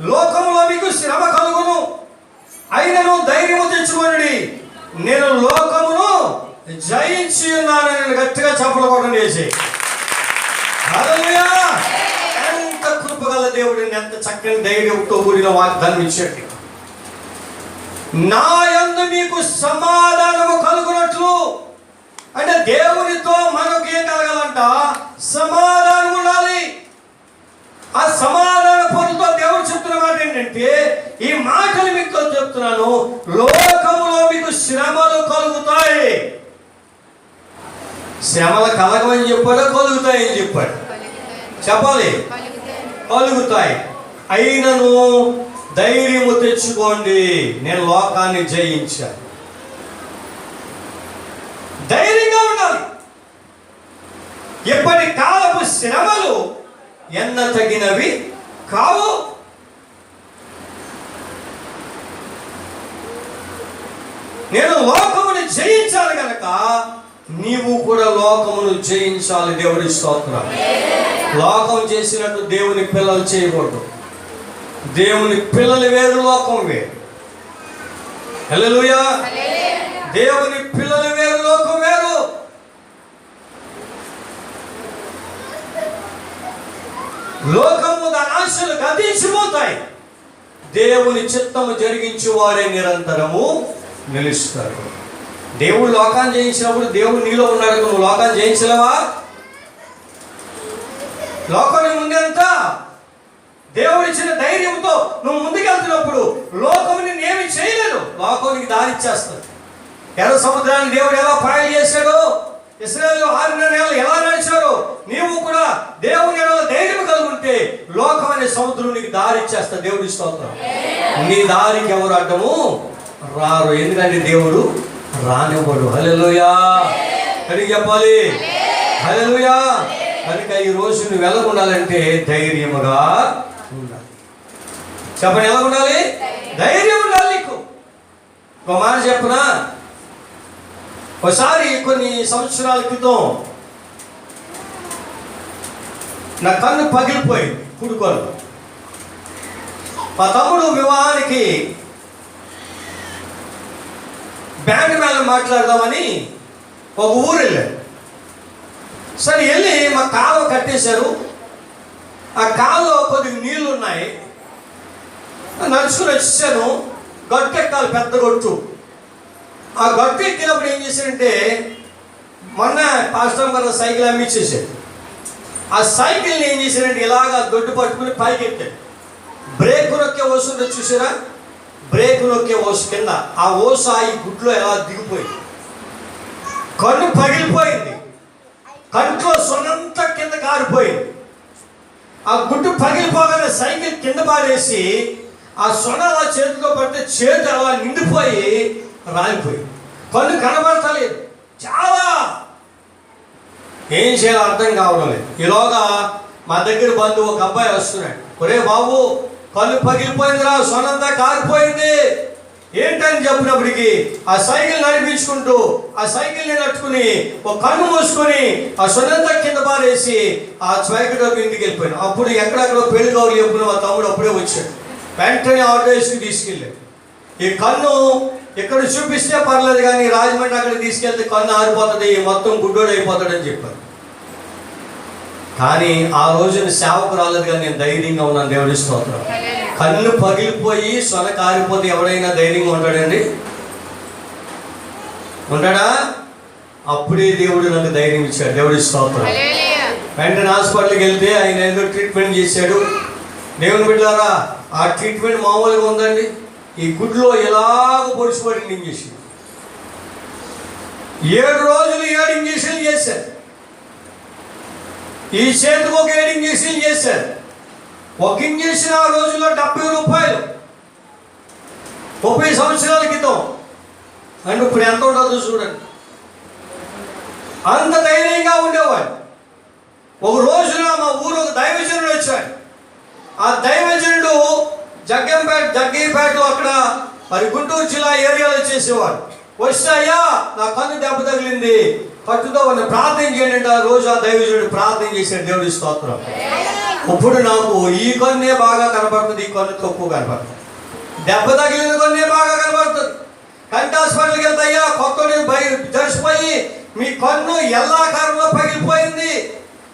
లోకములో మీకు శ్రమ కలుగును, అయినను ధైర్యము తెచ్చుకొనుడి, నేను లోకమును జయించి ఉన్నానని గట్టిగా చప్పట్లు కొట్టండి. చేసి హల్లెలూయా. ఎంత కృపగల దేవుడిని, ఎంత చక్కని ధైర్యంతో కూడిన వాగ్దానం ఇచ్చాడు. నా యందు మీకు సమాధానము కలుగునట్లు అంటే దేవునితో మనకు ఏం కలగాలంట? సమాధానం ఉండాలి. ఆ సమాధాన పొందుతో దేవుడు చెప్తున్న మాట ఏంటంటే, ఈ మాటలు మీకు చెప్తున్నాను, లోకములో మీకు శ్రమలు కలుగుతాయి. శ్రమలు కలగమని చెప్పాడు, కలుగుతాయని చెప్పాడు. చెప్పాలి, కలుగుతాయి. అయినను ధైర్యము తెచ్చుకోండి, నేను లోకాన్ని జయించాను. ధైర్యంగా ఉండాలి. ఎప్పటి కాలపు శ్రమలు ఎన్న తగినవి కావు. నేను లోకమును జయించాలి కనుక నీవు కూడా లోకమును జయించాలి. దేవుడి స్తోత్రం. లోకం చేసినట్టు దేవుని పిల్లలు చేయకూడదు. దేవుని పిల్లలు వేరు, లోకం వేరు. హల్లెలూయా. దేవుని పిల్లలు వేరు, లోకం వేరు. లోకము దాని ఆశలు గతించిపోతాయి. దేవుని చిత్తము జరిగించి వారే నిరంతరము నిలుస్తారు. దేవుడు లోకాన్ని జయించినప్పుడు దేవుడు నీలో ఉన్నాడు. నువ్వు లోకాన్ని జయించలేవా? లోకానికి ముందంతా దేవుడు ఇచ్చిన ధైర్యంతో నువ్వు ముందుకెళ్తున్నప్పుడు లోకం నిన్నేమి చేయలేదు. లోకానికి దారిచ్చేస్తుంది. ఎర్ర సముద్రానికి దేవుడు ఎలా ప్రయాణం చేశాడో, ఇశ్రాయేలు 6 నెలలు ఎలా నడిచారో, నీవు కూడా దేవుని ఎడల ధైర్యం కలుగుంటే లోకం అనే సముద్రం నీకు దారి ఇచ్చేస్తా. దేవుడి స్తోత్రం. నీ దారికి ఎవరు అడ్డము రారు, ఎందుకంటే దేవుడు రానివ్వడు. హల్లెలూయా అని చెప్పాలి. హల్లెలూయా. కనుక ఈ రోజు నువ్వు ఎలా ఉండాలంటే ధైర్యముగా ఉండాలి. చెప్పండి, ఎలా ఉండాలి? ధైర్యం ఉండాలి నీకు. ఒక మాట చెప్పనా, ఒకసారి కొన్ని సంవత్సరాల క్రితం నా కన్ను పగిలిపోయింది, కుడుకోలు. మా తమ్ముడు వివాహానికి బ్యాండ్ మేళ మాట్లాడదామని ఒక ఊరు వెళ్ళాడు. సరే వెళ్ళి మా కాలువ కట్టేశారు. ఆ కాలువలో కొద్దిగా నీళ్ళు ఉన్నాయి. నడుచుకుని వచ్చాను. గట్టు ఎక్కాలి, పెద్ద గొట్టు. ఆ గట్టు ఎక్కినప్పుడు ఏం చేశారంటే, మొన్న పాస్టర్ గారు సైకిల్ అమ్మిచ్చేసాడు. ఆ సైకిల్ని ఏం చేశారంటే ఇలాగా దొడ్డు పట్టుకుని పైకి ఎక్కాడు. బ్రేక్ నొక్కే ఓసు ఉంటుంది చూసారా, బ్రేక్ నొక్కే ఓసు కింద ఆ ఓసు ఈ గుడ్లో ఎలా దిగిపోయింది. కన్ను పగిలిపోయింది. కంట్లో సొనంతా కింద కారిపోయింది. ఆ గుడ్డు పగిలిపోగానే సైకిల్ కింద పారేసి ఆ సొన అలా చేతిలో పడితే చేతి అలా నిండిపోయి రాలిపోయింది. కన్ను కనబడతలేదు. చాలా ఏం చేయాలో అర్థం కావడం లేదు. ఈలోగా మా దగ్గర బంధువు ఒక అబ్బాయి వస్తున్నాడు. ఒరే బాబు, కన్ను పగిలిపోయిందిరా, సొనంతా కారిపోయింది ఏంటని చెప్పినప్పటికీ ఆ సైకిల్ నడిపించుకుంటూ ఆ సైకిల్ని నట్టుకుని ఒక కన్ను మూసుకొని ఆ సొనంతా కింద పారేసి ఆ సైకిల్ ఇంటికి వెళ్ళిపోయాను. అప్పుడు ఎక్కడెక్కడో పెళ్లి కావాలి చెప్పిన మా తమ్ముడు అప్పుడే వచ్చాడు. వెంటనే ఆటో వేసుకుని తీసుకెళ్ళాడు. ఈ కన్ను ఇక్కడ చూపిస్తే పర్లేదు, కానీ రాజమండ్రి అక్కడ తీసుకెళ్తే కన్ను ఆరిపోతుంది, మొత్తం గుడ్డోడు అయిపోతాడని చెప్పారు. కానీ ఆ రోజున సేవకు రాలేదు, కానీ నేను ధైర్యంగా ఉన్నాను. దేవుడి స్తోత్రం. కన్ను పగిలిపోయి సొన కారిపోతే ఎవడైనా ధైర్యంగా ఉంటాడండి? ఉంటాడా? అప్పుడే దేవుడు నాకు ధైర్యం ఇచ్చాడు. దేవుడి స్తోత్రం. వెంటనే హాస్పిటల్కి వెళ్తే ఆయన ఏదో ట్రీట్మెంట్ చేశాడు. దేవుని బిడ్డలారా, ఆ ట్రీట్మెంట్ మామూలుగా ఉందండి. ఈ గుడ్లో ఎలాగ పొడిచిపడింది ఇంజక్షన్. 7 రోజులు 7 ఇంజక్షన్లు చేశారు. ఈ చేతికి ఒక 7 ఇంజక్షన్లు చేశారు. ఒక ఇంజక్షన్ ఆ రోజుల్లో 70 రూపాయలు. 30 సంవత్సరాల క్రితం. అంటే ఇప్పుడు ఎంత ఉంటుందో చూడండి. అంత ధైర్యంగా ఉండేవాడు. ఒక రోజున మా ఊరు ఒక దైవజనుడు వచ్చాడు. ఆ దైవజనుడు జగ్గీపేటలో అక్కడ మరి గుంటూరు జిల్లా ఏరియాలో చేసేవాడు. వస్తే, అయ్యా నా కన్ను దెబ్బ తగిలింది, పట్టుతో ఉన్న ప్రార్థన చేయండి. ఆ రోజు ఆ దైవజనుడు ప్రార్థన చేశాడు. దేవుడి స్తోత్రం. ఇప్పుడు నాకు ఈ కన్నే బాగా కనపడుతుంది, ఈ కన్ను తక్కువ కనపడుతుంది. దెబ్బ తగిలిన కన్నే బాగా కనపడుతుంది. కంటి హాస్పిటల్కి వెళ్తే, అయ్యా కొత్తని జరిసిపోయి మీ కన్ను ఎల్లాకారంలో పగిలిపోయింది,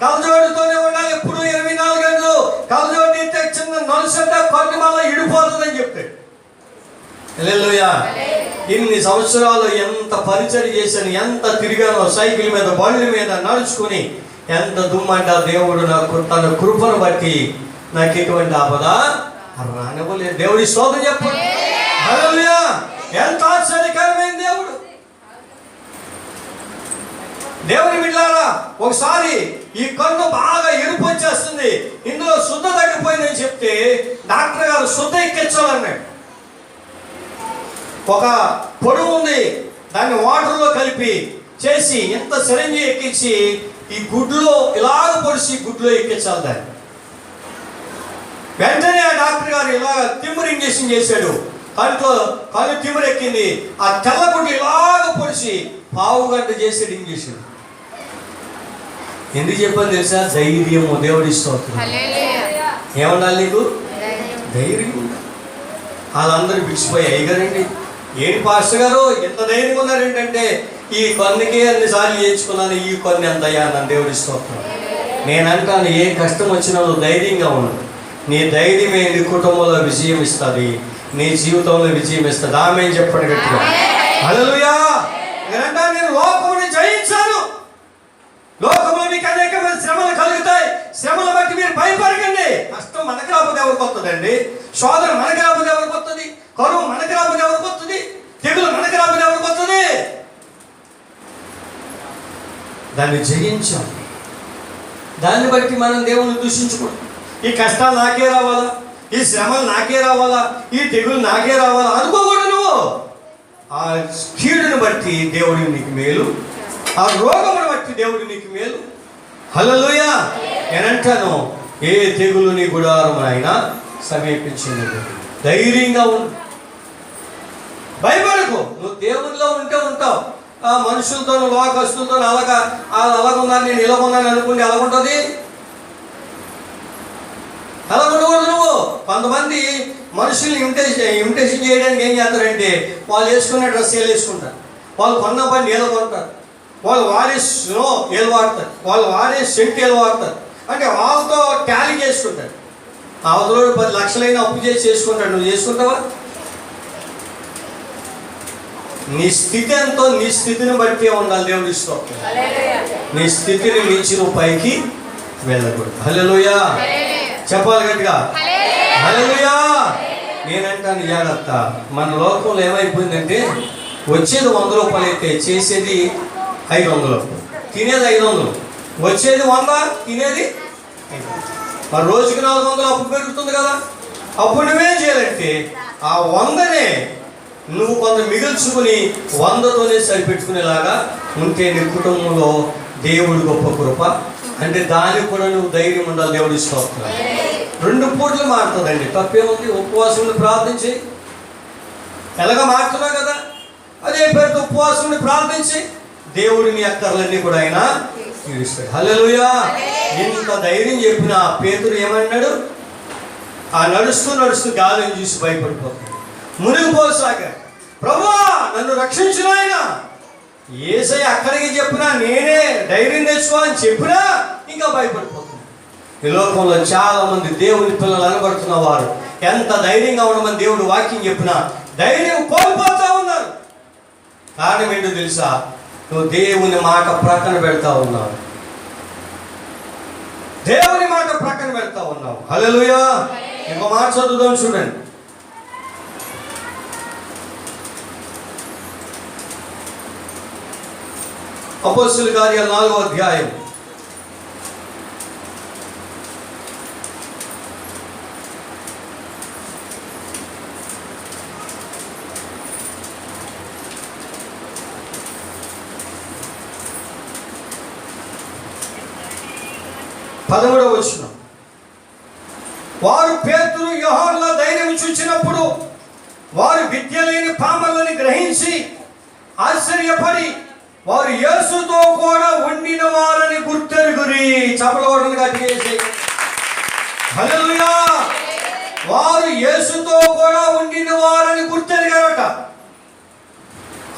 కలజోడుతోనే ఉండాలి ఎప్పుడు 24 గంటలు. కలజోడు తీస్తే చిన్న నలుసంటే కన్ను మళ్ళీ ఇడిపోతుందని చెప్పాడు. హల్లెలూయా. ఇన్ని సంవత్సరాలు ఎంత పరిచయం చేశాను, ఎంత తిరిగానో, సైకిల్ మీద బండ్ల మీద నడుచుకుని ఎంత దుమ్మంట. దేవుడు నాకు తన కృపను బట్టి నాకు ఎటువంటి ఆపద రానివ్వలేదు. దేవుడి స్తోత్రం చెప్పండి. హల్లెలూయా. ఎంత ఆశ్చర్యకరమైన దేవుడు. దేవుని బిడ్డలారా, ఒకసారి ఈ కన్ను బాగా ఎరుపు వచ్చేస్తుంది, ఇందులో శుద్ధ తగ్గిపోయిందని చెప్తే డాక్టర్ గారు శుద్ధ ఎక్కించాలన్నాడు. ఒక పొడుగు ఉంది, దాన్ని వాటర్లో కలిపి చేసి ఎంత సిరంజి ఎక్కించి ఈ గుడ్లో ఇలాగ పొడిచి గుడ్లో ఎక్కించాలి దాన్ని. వెంటనే ఆ డాక్టర్ గారు ఇలాగ తిమ్మిరి ఇంజక్షన్ చేశాడు. కన్ను తిమ్మిరి ఎక్కింది. ఆ తెల్ల గుడ్లు ఇలాగ పొడిచి 1/2 గంట చేసాడు ఇంజక్షన్. ఎందుకు చెప్పని తెలుసా? ధైర్యము. దేవుడి స్తోత్రం. ఏమన్నా నీకు ధైర్యం ఉండాలి. వాళ్ళందరూ బిగిసిపోయాయి. అయ్యగారండి, ఏంటి పాస్టర్ గారు ఎంత ధైర్యంగా ఉన్నారు ఏంటంటే, ఈ కన్నుకే అన్నిసార్లు చేయించుకున్నాను, ఈ కన్ను ఎంత అయ్యా అన్నాను. దేవుడి స్తోత్రం. నేను అంటాను, ఏ కష్టం వచ్చినా ధైర్యంగా ఉన్నాను. నీ ధైర్యమే నీ కుటుంబంలో విజయం ఇస్తుంది, నీ జీవితంలో విజయం ఇస్తుంది. ఆమె చెప్పండి గట్టిగా హల్లెలూయా. నేనంటా నేను లోకముని జయించాను. లోకంలో మీకు అనేకమైన శ్రమలు కలుగుతాయి. శ్రమలు బట్టి మీరు భయపడకండి. కష్టం మనకు రాకపోతే ఎవరికి వస్తుందండి? శోధన మనకు రాకపోతే ఎవరికి వస్తుంది? కరువు మనకు రాకపోతే ఎవరికి వస్తుంది? తెగులు మనకు రాకపోతే ఎవరికి వస్తుంది? దాన్ని జయించాం. దాన్ని బట్టి మనం దేవుని దూషించుకోండి. ఈ కష్టాలు నాకే రావాలా, ఈ శ్రమలు నాకే రావాలా, ఈ తెగులు నాకే రావాలా అనుకోకూడదు. నువ్వు ఆ కీడుని బట్టి దేవుడి నీకు మేలు, ఆ రోగమును బట్టి దేవుడు నీకు మేలు. హల్లెలూయా. నేనంటాను ఏ తెగులు నీ గుడారమునైనా సమీపించింది. ధైర్యంగా ఉండు, భయపడకు. నువ్వు దేవునిలో ఉంటే ఉంటావు. ఆ మనుషులతో లోకస్తులతో అలాగున్నాను నేను ఇలాగున్నాను అనుకుంటే ఎలాగుంటుంది? అలా ఉండకూడదు. నువ్వు కొంతమంది మనుషుల్ని ఇమిటేషన్ చేయడానికి ఏం చేస్తారంటే వాళ్ళు వేసుకున్న డ్రెస్ ఏళ్ళు వేసుకుంటారు, వాళ్ళు కొన్న బండి ఏదో కొంటారు, వాళ్ళు వాడే స్నో ఏళ్ళు వాడతారు, వాళ్ళు వాడే సెంట్ ఏళ్ళు వాడతారు. అంటే వాళ్ళతో టాలీ చేసుకుంటారు. అవతలోడు 10 లక్షలైనా అప్పు చేసి చేసుకుంటాడు. నువ్వు చేసుకుంటావా? నీ స్థితి ఎంతో నీ స్థితిని బట్టి ఉండాలి. దేవుడి స్తోత్రం. నీ స్థితిని మించి నువ్వు పైకి వెళ్ళకూడదు. హల్లెలూయా చెప్పాలి గట్టిగా హల్లెలూయా. నేనంటాను జాగ్రత్త. మన లోకంలో ఏమైపోయిందంటే వచ్చేది 100 రూపాయలు అయితే చేసేది 500, తినేది 500. వచ్చేది 100, తినేది 500. మరి రోజుకి 400 అప్పు పెరుగుతుంది కదా. అప్పుడు నువ్వేం చేయాలంటే ఆ 100నే నువ్వు కొంత మిగుల్చుకుని 100తోనే సరిపెట్టుకునేలాగా ఉంటే నీ కుటుంబంలో దేవుడి గొప్ప కృప. అంటే దానికి కూడా నువ్వు ధైర్యం ఉండాలి. దేవుడి స్తోత్రం. 2 పూటలు మారుతుందండి, తప్పేముంది? ఉపవాసం ప్రార్థించి ఎలాగ మారుతున్నావు కదా, అదే పేరుతో ఉపవాసం ప్రార్థించి దేవుడిని అక్కర్లన్నీ కూడా ఆయన తీరుస్తాడు. హల్లెలూయా. ఇంత ధైర్యం చెప్పిన పేతురు ఏమన్నాడు? ఆ నడుస్తూ గాలిని చూసి భయపడిపోతుంది, మునిగిపోసాగా. ప్రభువా నన్ను రక్షించిన ఆయన. యేసయ్య అక్కడికి చెప్పినా, నేనే ధైర్యం తెచ్చుకో అని చెప్పినా ఇంకా భయపడిపోతుంది. ఈ లోకంలో చాలా మంది దేవుని పిల్లలు అనబడుతున్న వారు ఎంత ధైర్యంగా ఉండమని దేవుడు వాక్యం చెప్పినా ధైర్యం కోల్పోతా ఉన్నారు. కారణం ఏంటో తెలుసా? నువ్వు దేవుని మాట ప్రక్కన పెడతా ఉన్నావు. దేవుని మాట ప్రక్కన పెడతా ఉన్నావు. హల్లెలూయా. ఇంకో మాట చదువుదాం చూడండి. అపోస్తలుల కార్యాలు 4వ అధ్యాయం 13వ వచనం. వారు పేతురు యోహానుల ధైర్యం చూచినప్పుడు వారు విద్య లేని పామరులని గ్రహించి ఆశ్చర్యపడి వారు యేసుతో కూడా ఉండిన వారని గుర్తెరుగురి. చపలగొడని గట్టిగేసి హల్లెలూయా. వారు యేసుతో కూడా ఉండిన వారని గుర్తెరిగారట.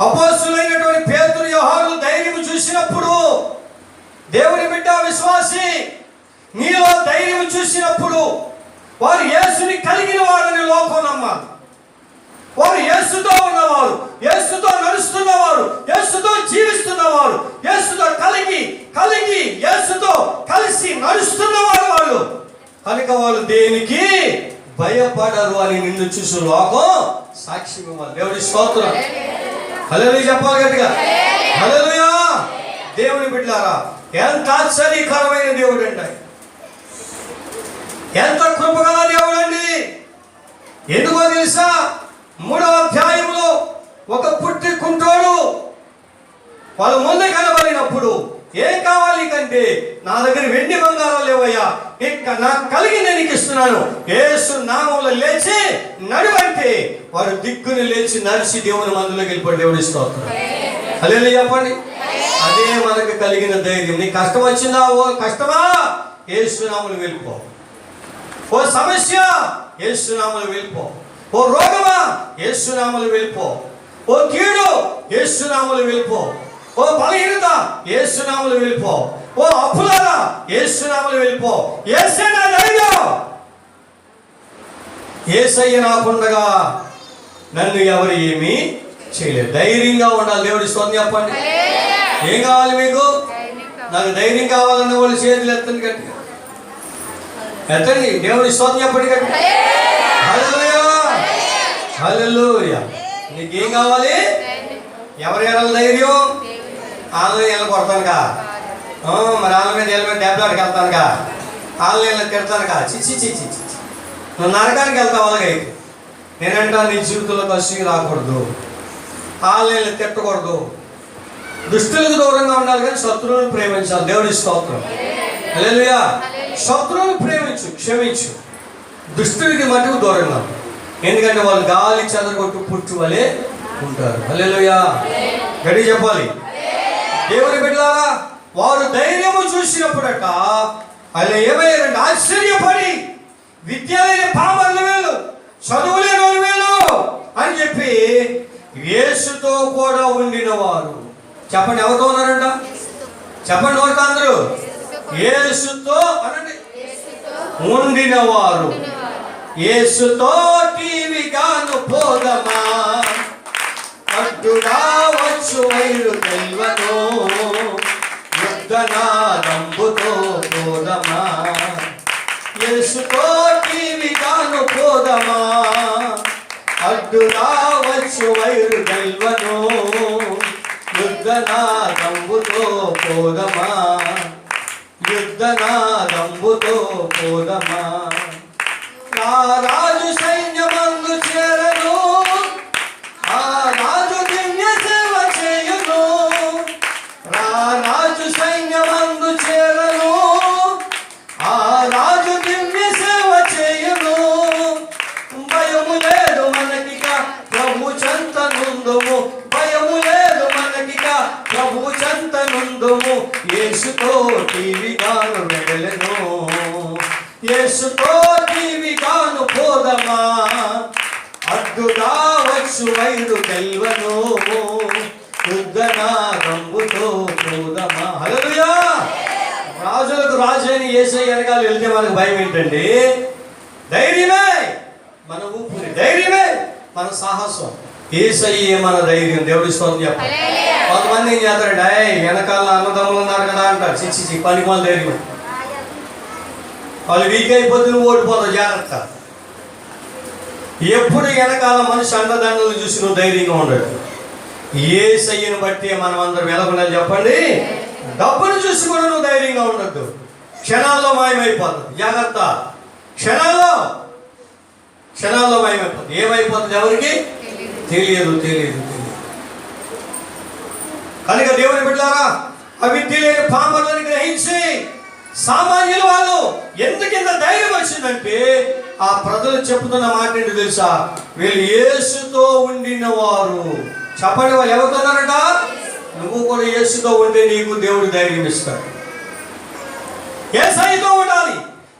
అపోస్తలులైనటువంటి పేతురు యోహానుల ధైర్యం చూసినప్పుడు, దేవుని బిడ్డ విశ్వాసి నీలో ధైర్యం చూసినప్పుడు వారు యేసుని కలిగిన వారని లోకం నమ్మాలి. వారు యేసుతో ఉన్నవారు, యేసుతో నడుస్తున్నవారు, యేసుతో జీవిస్తున్నవారు, యేసుతో కలిగి యేసుతో కలిసి నడుస్తున్నవారు వాళ్ళు కనుక వాళ్ళు దేనికి భయపడరు అని నిన్ను చూసి లోకం సాక్ష్యం ఇవ్వాలి. దేవుడి స్తోత్రం. హల్లెలూయా చెప్పాలి గట్టిగా హల్లెలూయా. దేవుని బిడ్డలారా, ఎంత ఆశ్చర్యకరమైన దేవుడు అండి, ఎంత కృపగల దేవుడు అండి. ఎందుకో తెలుసా? 3వ అధ్యాయంలో ఒక పుట్టి కుంటోడు వాళ్ళు ముందు కనబడినప్పుడు ఏం కావాలి కంటే, నా దగ్గర వెండి బంగారం లేవయ్యా, నాకు కలిగింది నీకు ఇస్తున్నాను, యేసు నామములో లేచి నడువంటే వారు దిక్కుని లేచి నడిచి దేవుని మందులోకి వెళ్ళిపోయి దేవుడి స్తోత్రం. హల్లెలూయా చెప్పండి. అదే మనకు కలిగిన ధైర్యం. నీ కష్టం వచ్చిందా? ఓ కష్టమా, యేసు నామములో వెళ్ళిపో. ఓ సమస్య, యేసు నామములో వెళ్ళిపో. ఓ రోగమా, యేసు నామములో వెళ్ళిపో. ఓ కీడు, యేసు నామములో వెళ్ళిపో. ఓ బలహీనత, యేసు నామములో వెళ్ళిపో. ఓ అప్పులారా, యేసు నామములో వెళ్ళిపో. యేసే నా ధైర్యం. యేసయ్య నాకుండగా నన్ను ఎవరు ఏమీ చేయలేదు. ధైర్యంగా ఉండాలి. దేవుడి స్తోత్రం చెప్పండి. ఏం కావాలి మీకు? నాకు ధైర్యం కావాలన్న వాళ్ళు చేతులు ఎత్తండి, గట్టిగా ఎత్తండి. దేవుడి స్తోత్రం చెప్పండి గట్టిగా. హల్లెలూయా, హల్లెలూయా. నీకేం కావాలి? ఎవరు ఎలాలి ధైర్యం? ఆన్లైన్ ఎలా కొడతానుగా, మరి ఆన్లైన్ మీద దెబ్బలాడికి వెళ్తానుగా, ఆన్లైన్లో తిడతానుగా, చిచ్చి చిచ్చి చిచ్చి నువ్వు నరకానికి వెళ్తావు. అలాగైతే నేనంటా నీ జీవితంలో కష్టం రాకూడదు, ఆన్లైన్లో తిట్టకూడదు, దుష్టులకు దూరంగా ఉండాలి, కానీ శత్రువులను ప్రేమించాలి. దేవుడి స్తోత్రం. హల్లెలూయా. శత్రువులను ప్రేమించు, క్షమించు, దుష్టుడికి మటుకు దూరంగా, ఎందుకంటే వాళ్ళు గాలి చెదరగొట్టు పుట్టు వలె ఉంటారు. హల్లెలూయా. గట్టి చెప్పాలి. దేవుని బిడ్డలారా, వారు ధైర్యము చూసినప్పుడట అలా ఏమయ్యారంటే ఆశ్చర్యపడి విద్యలేని పామరులు వేలు, చదువులేని వాళ్ళు వేలు అని చెప్పి యేసుతో కూడా ఉండిన వారు. చెప్పండి, ఎవరితో ఉన్నారంట? చెప్పండి నోటితో అందరూ. యేసుతో అనండి. ఉండిన వారు. యేసుతో టీవీగాను పోదమా, అడ్డుగా వచ్చు వైరు తెల్వను, యుద్ధనాదంబుతో పోదమా. యేసుతో టీవీగాను పోదమా, అడ్డుగా వచ్చు వైరు తెల్వను, యుద్ధనాదంబుతో పోదమా, యుద్ధనాదంబుతో పోదమా. నా రాజు సైన్యమందు చేరను, ఆ రాజు దివ్య సేవ చేయును. రాజు సైన్యమందు చేరను, ఆ రాజు దివ్య సేవ చేయును. భయము లేదు మనకిక ప్రభు చెంత నుందుము, భయము లేదు మనకిక ప్రభు చెంత నుందుము. యేసుతో టీవీగాను వెడలెను, యేసుతో టీవీగాను పోదమా, అడ్డుగా వచ్చు వైరు తెల్వను, యుద్ధనాదంబుతో పోదమా. హల్లెలూయా. రాజులకు రాజు అని యేసయ్య వెనకాల వెళ్తే మనకు భయం ఏంటండి? ధైర్యమే మన ఊపిరి, ధైర్యమే మన సాహసం. యేసయ్యే మన ధైర్యం. దేవుడి స్తోత్రం చెప్పాలి. కొంతమంది ఏం చేస్తారంటే వెనకాల అన్నదమ్ములు ఉన్నారు కదా అంటారు. చిచ్చి పనికి వాళ్ళ ధైర్యం. వాళ్ళు వీక్ అయిపోతే నువ్వు ఓడిపోతావు, జాగ్రత్త. ఎప్పుడు వెనకాల మనిషి అండదండలు చూసి నువ్వు ధైర్యంగా ఉండడు. యేసయ్యను బట్టి మనం అందరం ఎలాగుండాలి చెప్పండి? డబ్బును చూసి కూడా నువ్వు ధైర్యంగా ఉండద్దు. క్షణాల్లో మాయమైపోతుంది, జాగ్రత్త. క్షణాల్లో మాయమైపోతుంది. ఏమైపోతుంది ఎవరికి తెలియదు. కనుక దేవుని బిడ్డలారా, అవిద్య లేని పామరులను గ్రహించి సామాన్యులు వాళ్ళు ఎందుకు ఇంత ధైర్యం వచ్చిందంటే ఆ ప్రజలు చెప్తున్న మాట ఏంటి తెలుసా? వీళ్ళు యేసుతో ఉండిన వారు. చెప్పండి, వాళ్ళు ఎవరుతున్నారట? నువ్వు కూడా యేసుతో ఉంటే నీకు దేవుడు ధైర్యం ఇస్తాడు. యేసయ్యతో ఉండాలి,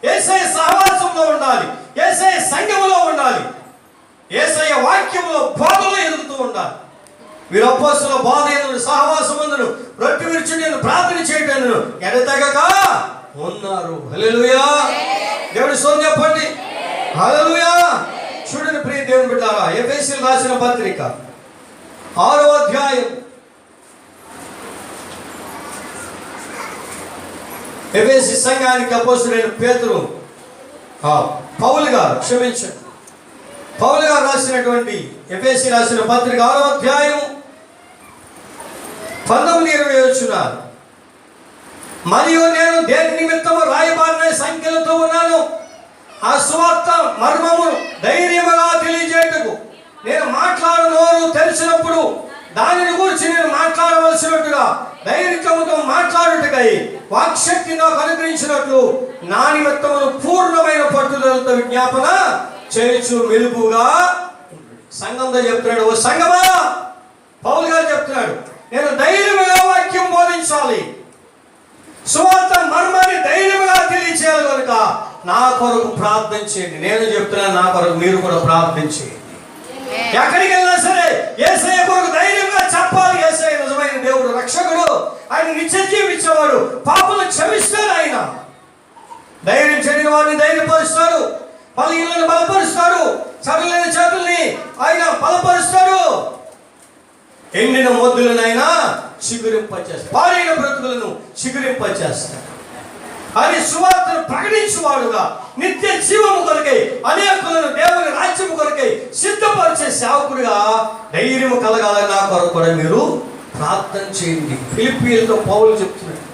యేసయ్య సహవాసంలో ఉండాలి, యేసయ్య సంఘములో ఉండాలి, యేసయ్య వాక్యములో బోధలో ఎదుగుతూ ఉండాలి. వీరు అపోస్తలుల బోధ యందు సహవాసమందును రొట్టె విరిచి నేను ప్రార్థన చేయటను ఎడతెగక ఉన్నారు. హల్లెలూయా. దేవుడి స్తోత్రం చెప్పండి. హల్లెలూయా. చూడండి ప్రియ దేవుని బిడ్డలారా, ఎఫెసీయులకు రాసిన పత్రిక 6వ అధ్యాయం, ఎఫెసీ సంఘానికి అపోస్తలుడైన పేతురు పౌలు గారు రాసినటువంటి ఎఫెసీ రాసిన పత్రిక 6వ అధ్యాయం 19-20 వచనాలు. మరియు నేను దేని నిమిత్తము రాయబారిన సంఖ్యలతో ఉన్నాను, ఆ సువార్త మర్మము ధైర్యముగా తెలియజేయటకు నేను మాట్లాడు నోరు తెలిసినప్పుడు దానిని గురించి నేను మాట్లాడవలసినట్టుగా ధైర్యముతో మాట్లాడుటకై వాక్శక్తి నాకు అనుగ్రహించినట్లు నా నిమిత్తమును పూర్ణమైన పట్టుదలతో విజ్ఞాపన చేయించు మెలుపుగా. సంఘంతో చెప్తున్నాడు, ఓ సంఘమా, పౌలు గారు చెప్తున్నాడు, నేను ధైర్యముగా వాక్యం బోధించాలి, సువార్త మర్మాన్ని ధైర్యముగా తెలియచేయాలి. కనుక నా కొరకు ప్రార్థన చేయండి. నేను చెప్తున్నాను, నా కొరకు మీరు కూడా ప్రార్థన చేయండి. ఎక్కడికి వెళ్ళినా సరే యేసయ్య కొరకు ధైర్యంగా చెప్పాలి. యేసయ్య నిజమైన దేవుడు, రక్షకుడు, ఆయన నిత్య జీవించేవాడు, పాపలను క్షమిస్తాడు. ఆయన ధైర్యం చెడిన వారిని ధైర్యపరుస్తాడు, బలహీనులను బలపరుస్తాడు, సడలైన చేతుల్ని ఆయన బలపరుస్తాడు, ఎండిన మొద్దులను ఆయన చిగురింపచేస్తాడు, పారైన బ్రతుకులను చిగురింపచేస్తాడు. ఆయన సువార్తను ప్రకటించువాడుగా నిత్య జీవము కొరకై అనేకులను దేవుని రాజ్యము కొరకై సిద్ధపరిచే సేవకుడిగా ధైర్యము కలగాలని నా కొరకు కూడా మీరు ప్రార్థన చేయండి. ఫిలిప్పీయులతో పౌలు చెప్తున్నాడు.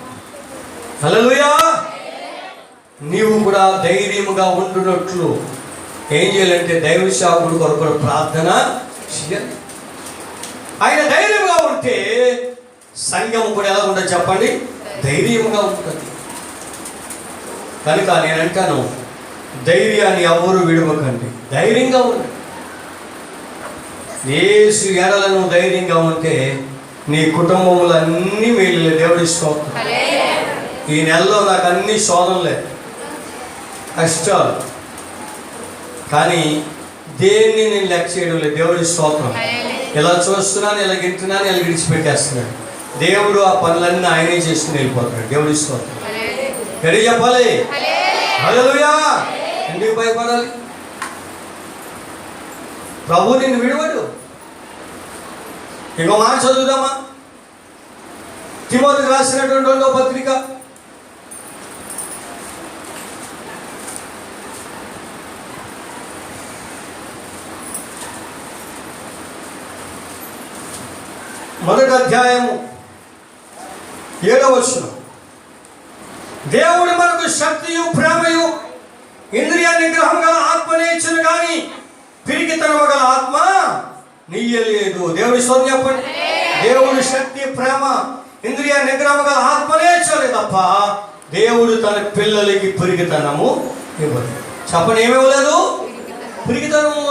హల్లెలూయా. నీవు కూడా ధైర్యముగా ఉంటున్నట్లు ఏం చేయాలంటే దైవ సేవకుడు కొరకు కూడా ప్రార్థన చేయాలి. ఆయన ధైర్యంగా ఉంటే సంఘము కూడా ఎలా ఉంటుంది చెప్పండి? ధైర్యముగా ఉంటుంది. కనుక నేను అంటాను, ధైర్యాన్ని ఎవరు విడవకండి, ధైర్యంగా ఉండండి. యేసు ఎడలను ధైర్యంగా ఉంటే నీ కుటుంబంలో అన్ని మేలు. దేవుడి స్తోత్రం. ఈ నెలలో నాకు అన్ని శోధనలే, కష్టాలు, కానీ దేన్ని నేను లెక్క చేయడం లేదు. దేవుడి స్తోత్రం. ఇలా చూస్తున్నాను, ఇలా గింటున్నాను, ఇలా విడిచిపెట్టేస్తున్నాను. దేవుడు ఆ పనులన్నీ ఆయనే చేసుకుని వెళ్ళిపోతున్నాడు. దేవుడి స్తోత్రం. ఎడి చెప్పాలి? హల్లెలూయా. ఎందుకు భయపడాలి? ప్రభు నిన్ను విడవడు. ఇంకో మాట చదువుదామా? తిమోతికి రాసినటువంటి 2వ పత్రిక 1వ అధ్యాయము 7వ వచనం. దేవుడు మనకు శక్తియు ప్రేమయు ఇంద్రియ నిగ్రహం గల ఆత్మనే ఇచ్చును కానీ పిరికితనము గల ఆత్మ నీయలేదు. దేవుడి స్తోత్రం చెప్పండి. దేవుడు శక్తి, ప్రేమ, ఇంద్రియ నిగ్రహం గల ఆత్మనే ఇచ్చాడు తప్ప దేవుడు తన పిల్లలకి పిరికితనము ఇవ్వలేదు. చెప్పండి, ఏమివ్వలేదు? పిరికితనము